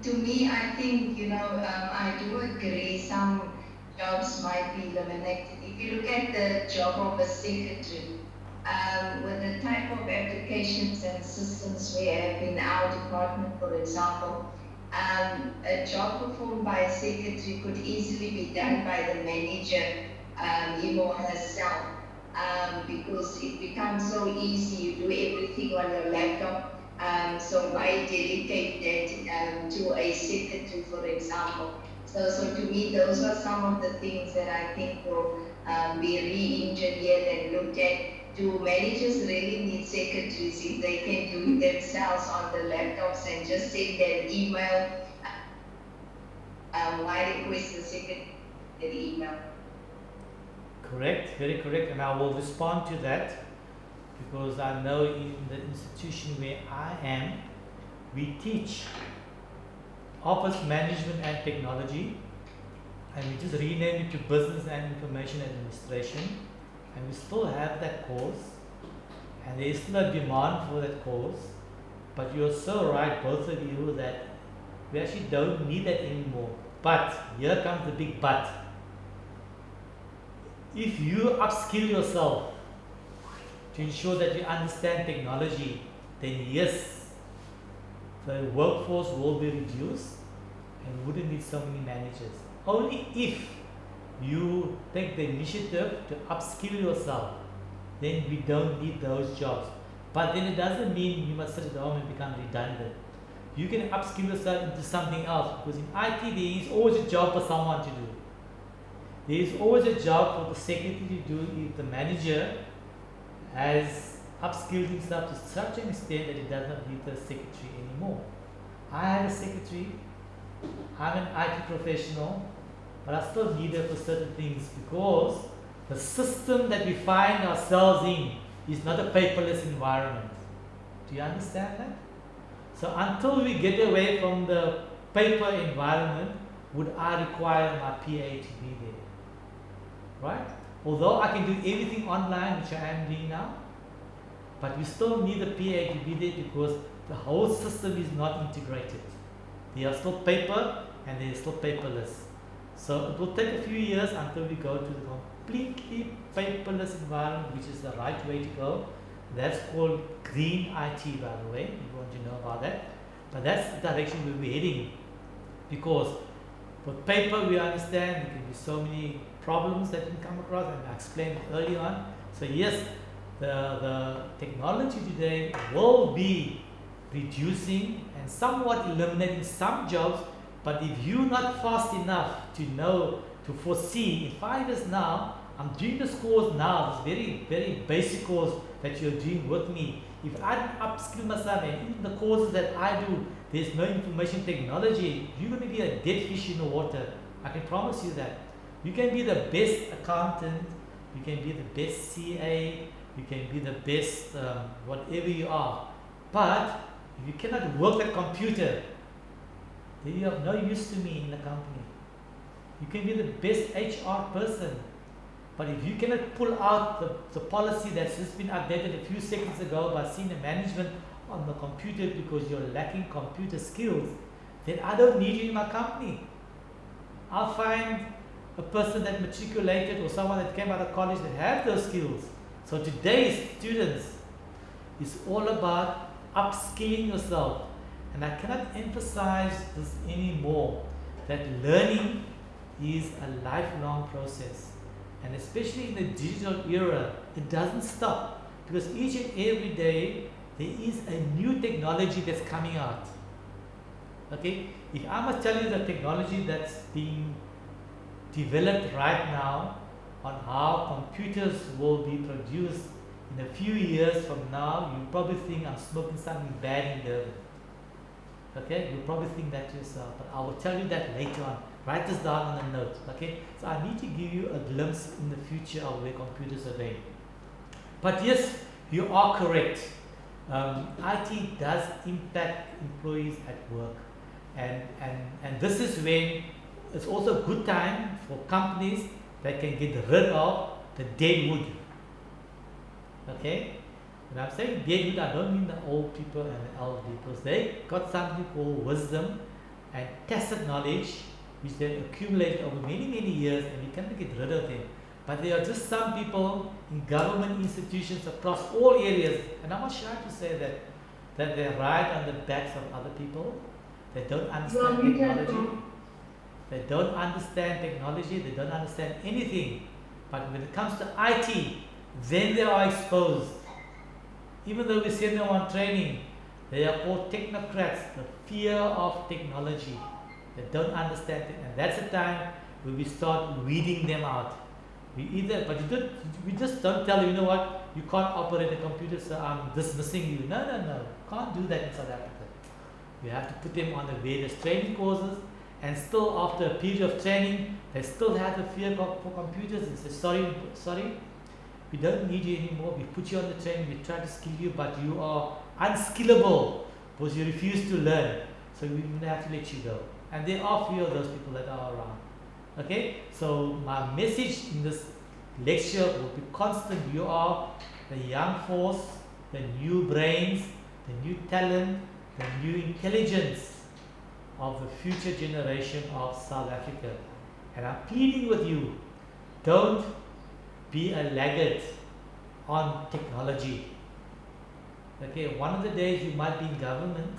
To me, I think, I do agree some jobs might be eliminated. If you look at the job of a secretary, with the type of applications and systems we have in our department, for example, a job performed by a secretary could easily be done by the manager, him or herself, because it becomes so easy. You do everything on your laptop. So why delegate that to a secretary, for example? So to me, those are some of the things that I think will be re-engineered and looked at. Do managers really need secretaries if they can do it themselves on the laptops and just send an email? Why request the secretary email? Correct, very correct, and I will respond to that because I know in the institution where I am, we teach office management and technology, and we just renamed it to business and information administration, and we still have that course, and there is still a demand for that course. But you're so right, both of you, that we actually don't need that anymore. But here comes the big but. If you upskill yourself to ensure that you understand technology, then yes, the workforce will be reduced and you wouldn't need so many managers. Only if you take the initiative to upskill yourself, then we don't need those jobs. But then it doesn't mean you must sit at home and become redundant. You can upskill yourself into something else, because in IT there is always a job for someone to do. There is always a job for the secretary to do if the manager has upskilled himself to such an extent that he does not need the secretary anymore. I have a secretary, I'm an IT professional, but I still need her for certain things because the system that we find ourselves in is not a paperless environment. Do you understand that? So until we get away from the paper environment, would I require my PA to be there? Right? Although I can do everything online, which I am doing now, but we still need the PA to be there because the whole system is not integrated. There are still paper and there is still paperless. So it will take a few years until we go to the completely paperless environment, which is the right way to go. That's called green IT, by the way, if you want to know about that. But that's the direction we'll be heading, because with paper we understand there can be so many problems that can come across, and I explained early on. So yes, the technology today will be reducing and somewhat eliminating some jobs, but if you're not fast enough to know, to foresee, in 5 years now, I'm doing this course now, this very, very basic course that you're doing with me. If I didn't upskill myself, and in the courses that I do, there's no information technology, you're going to be a dead fish in the water. I can promise you that. You can be the best accountant, you can be the best CA, you can be the best whatever you are. But if you cannot work that computer, then you have no use to me in the company. You can be the best HR person, but if you cannot pull out the policy that's just been updated a few seconds ago by senior management on the computer because you're lacking computer skills, then I don't need you in my company. I'll find a person that matriculated or someone that came out of college that have those skills. So today's students is all about upskilling yourself. And I cannot emphasize this anymore, that learning is a lifelong process. And especially in the digital era, it doesn't stop, because each and every day there is a new technology that's coming out. Okay, if I must tell you the technology that's being developed right now on how computers will be produced in a few years from now, you probably think I'm smoking something bad in Durban. Okay, you'll probably think that yourself, but I will tell you that later on. Write this down on a note. Okay, so I need to give you a glimpse in the future of where computers are going. But yes, you are correct. IT does impact employees at work, and this is when it's also a good time for companies that can get rid of the dead wood. Okay, when I'm saying dead wood, I don't mean the old people and the elderly, because they got something called wisdom and tacit knowledge, which they accumulated over many, many years, and we cannot get rid of them. But there are just some people in government institutions across all areas, and I'm not shy to say that they ride on the backs of other people. They don't understand technology. They don't understand technology. They don't understand anything. But when it comes to IT, then they are exposed. Even though we send them on training, they are called technocrats, the fear of technology. They don't understand it, and that's the time when we start weeding them out. We just don't tell you know what, you can't operate a computer, so I'm dismissing you. No, can't do that in South Africa. We have to put them on the various training courses, and still after a period of training, they still have the fear for computers and say, sorry, we don't need you anymore. We put you on the training, we try to skill you, but you are unskillable because you refuse to learn. So we have to let you go. And there are few of those people that are around. Okay? So my message in this lecture will be constant. You are the young force, the new brains, the new talent, the new intelligence of the future generation of South Africa. And I'm pleading with you, don't be a laggard on technology. Okay, one of the days you might be in government,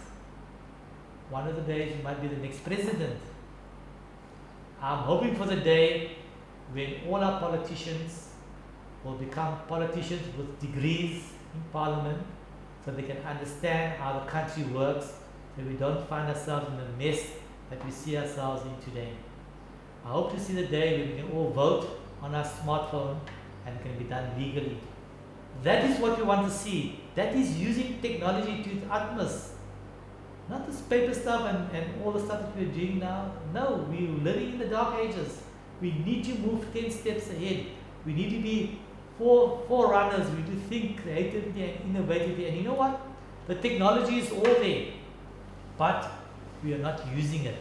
one of the days you might be the next president. I'm hoping for the day when all our politicians will become politicians with degrees in parliament so they can understand how the country works, so we don't find ourselves in the mess that we see ourselves in today. I hope to see the day when we can all vote on our smartphone and it can be done legally. That is what we want to see. That is using technology to its utmost. Not this paper stuff and all the stuff that we're doing now. No, we're living in the dark ages. We need to move 10 steps ahead. We need to be forerunners. We need to think creatively and innovatively. And you know what? The technology is all there, but we are not using it.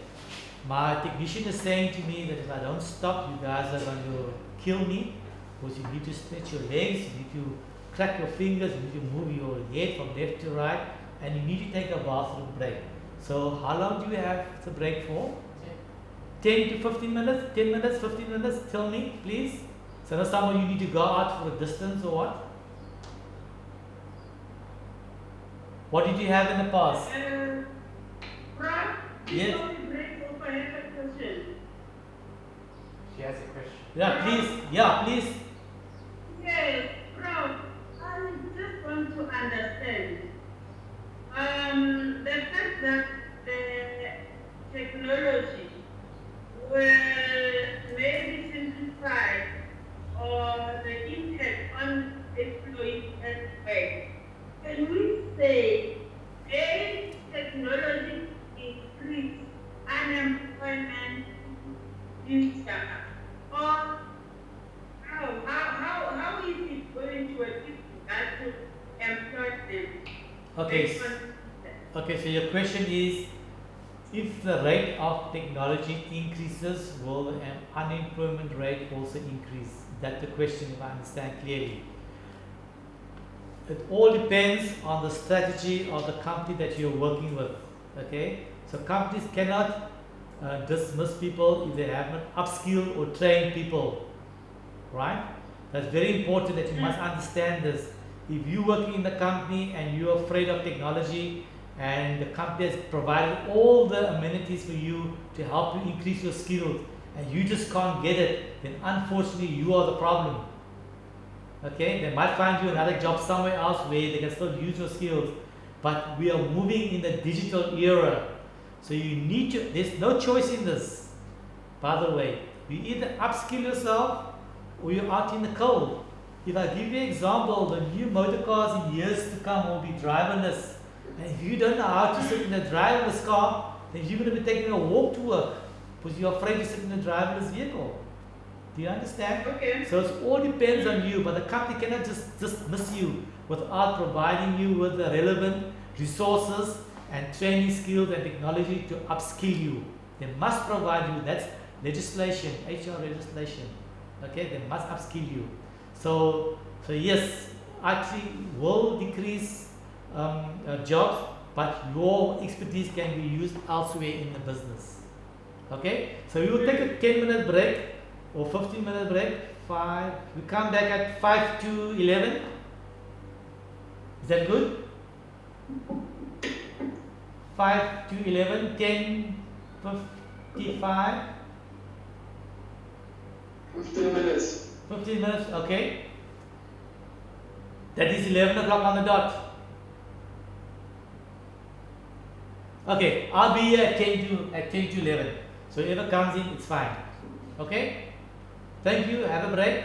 My technician is saying to me that if I don't stop, you guys are going to kill me, because you need to stretch your legs, you need to crack your fingers, you need to move your head from left to right, and you need to take a bathroom break. So how long do you have the break for? 10 to 15 minutes? 10 minutes, 15 minutes? Tell me, please. So now someone you need to go out for a distance or what? What did you have in the past? Yes. She has a question. Yeah, please. Yeah, please. Yes, Prof. I just want to understand. The fact that the technology will maybe simplify or the impact on employees at work. Can we say if technology increase unemployment future, or how is it going to assist that to employ them? Okay, so your question is, if the rate of technology increases, will an unemployment rate also increase? That's the question, if I understand clearly. It all depends on the strategy of the company that you're working with. Okay, so companies cannot dismiss people if they haven't upskilled or trained people, right? That's very important that you must understand this. If you're working in the company and you're afraid of technology and the company has provided all the amenities for you to help you increase your skills and you just can't get it, then unfortunately you are the problem. Okay, they might find you another job somewhere else where they can still use your skills, but we are moving in the digital era. So you need to, there's no choice in this. By the way, you either upskill yourself or you're out in the cold. If I give you an example, the new motor cars in years to come will be driverless. And if you don't know how to sit in a driverless car, then you're going to be taking a walk to work because you're afraid to sit in a driverless vehicle. Do you understand? Okay. So it all depends on you, but the company cannot just dismiss you without providing you with the relevant resources and training skills and technology to upskill you. They must provide you, that's legislation, HR legislation. Okay, they must upskill you. So yes, actually will decrease jobs, but your expertise can be used elsewhere in the business. Okay, so we will take a 10-minute break or 15-minute break. We come back at 5 to 11. Is that good? 5 to 11, 10:55. 15 minutes. 15 minutes, okay. That is 11 o'clock on the dot. Okay, I'll be here at 10 to 11. So whoever comes in, it's fine. Okay? Thank you, have a break.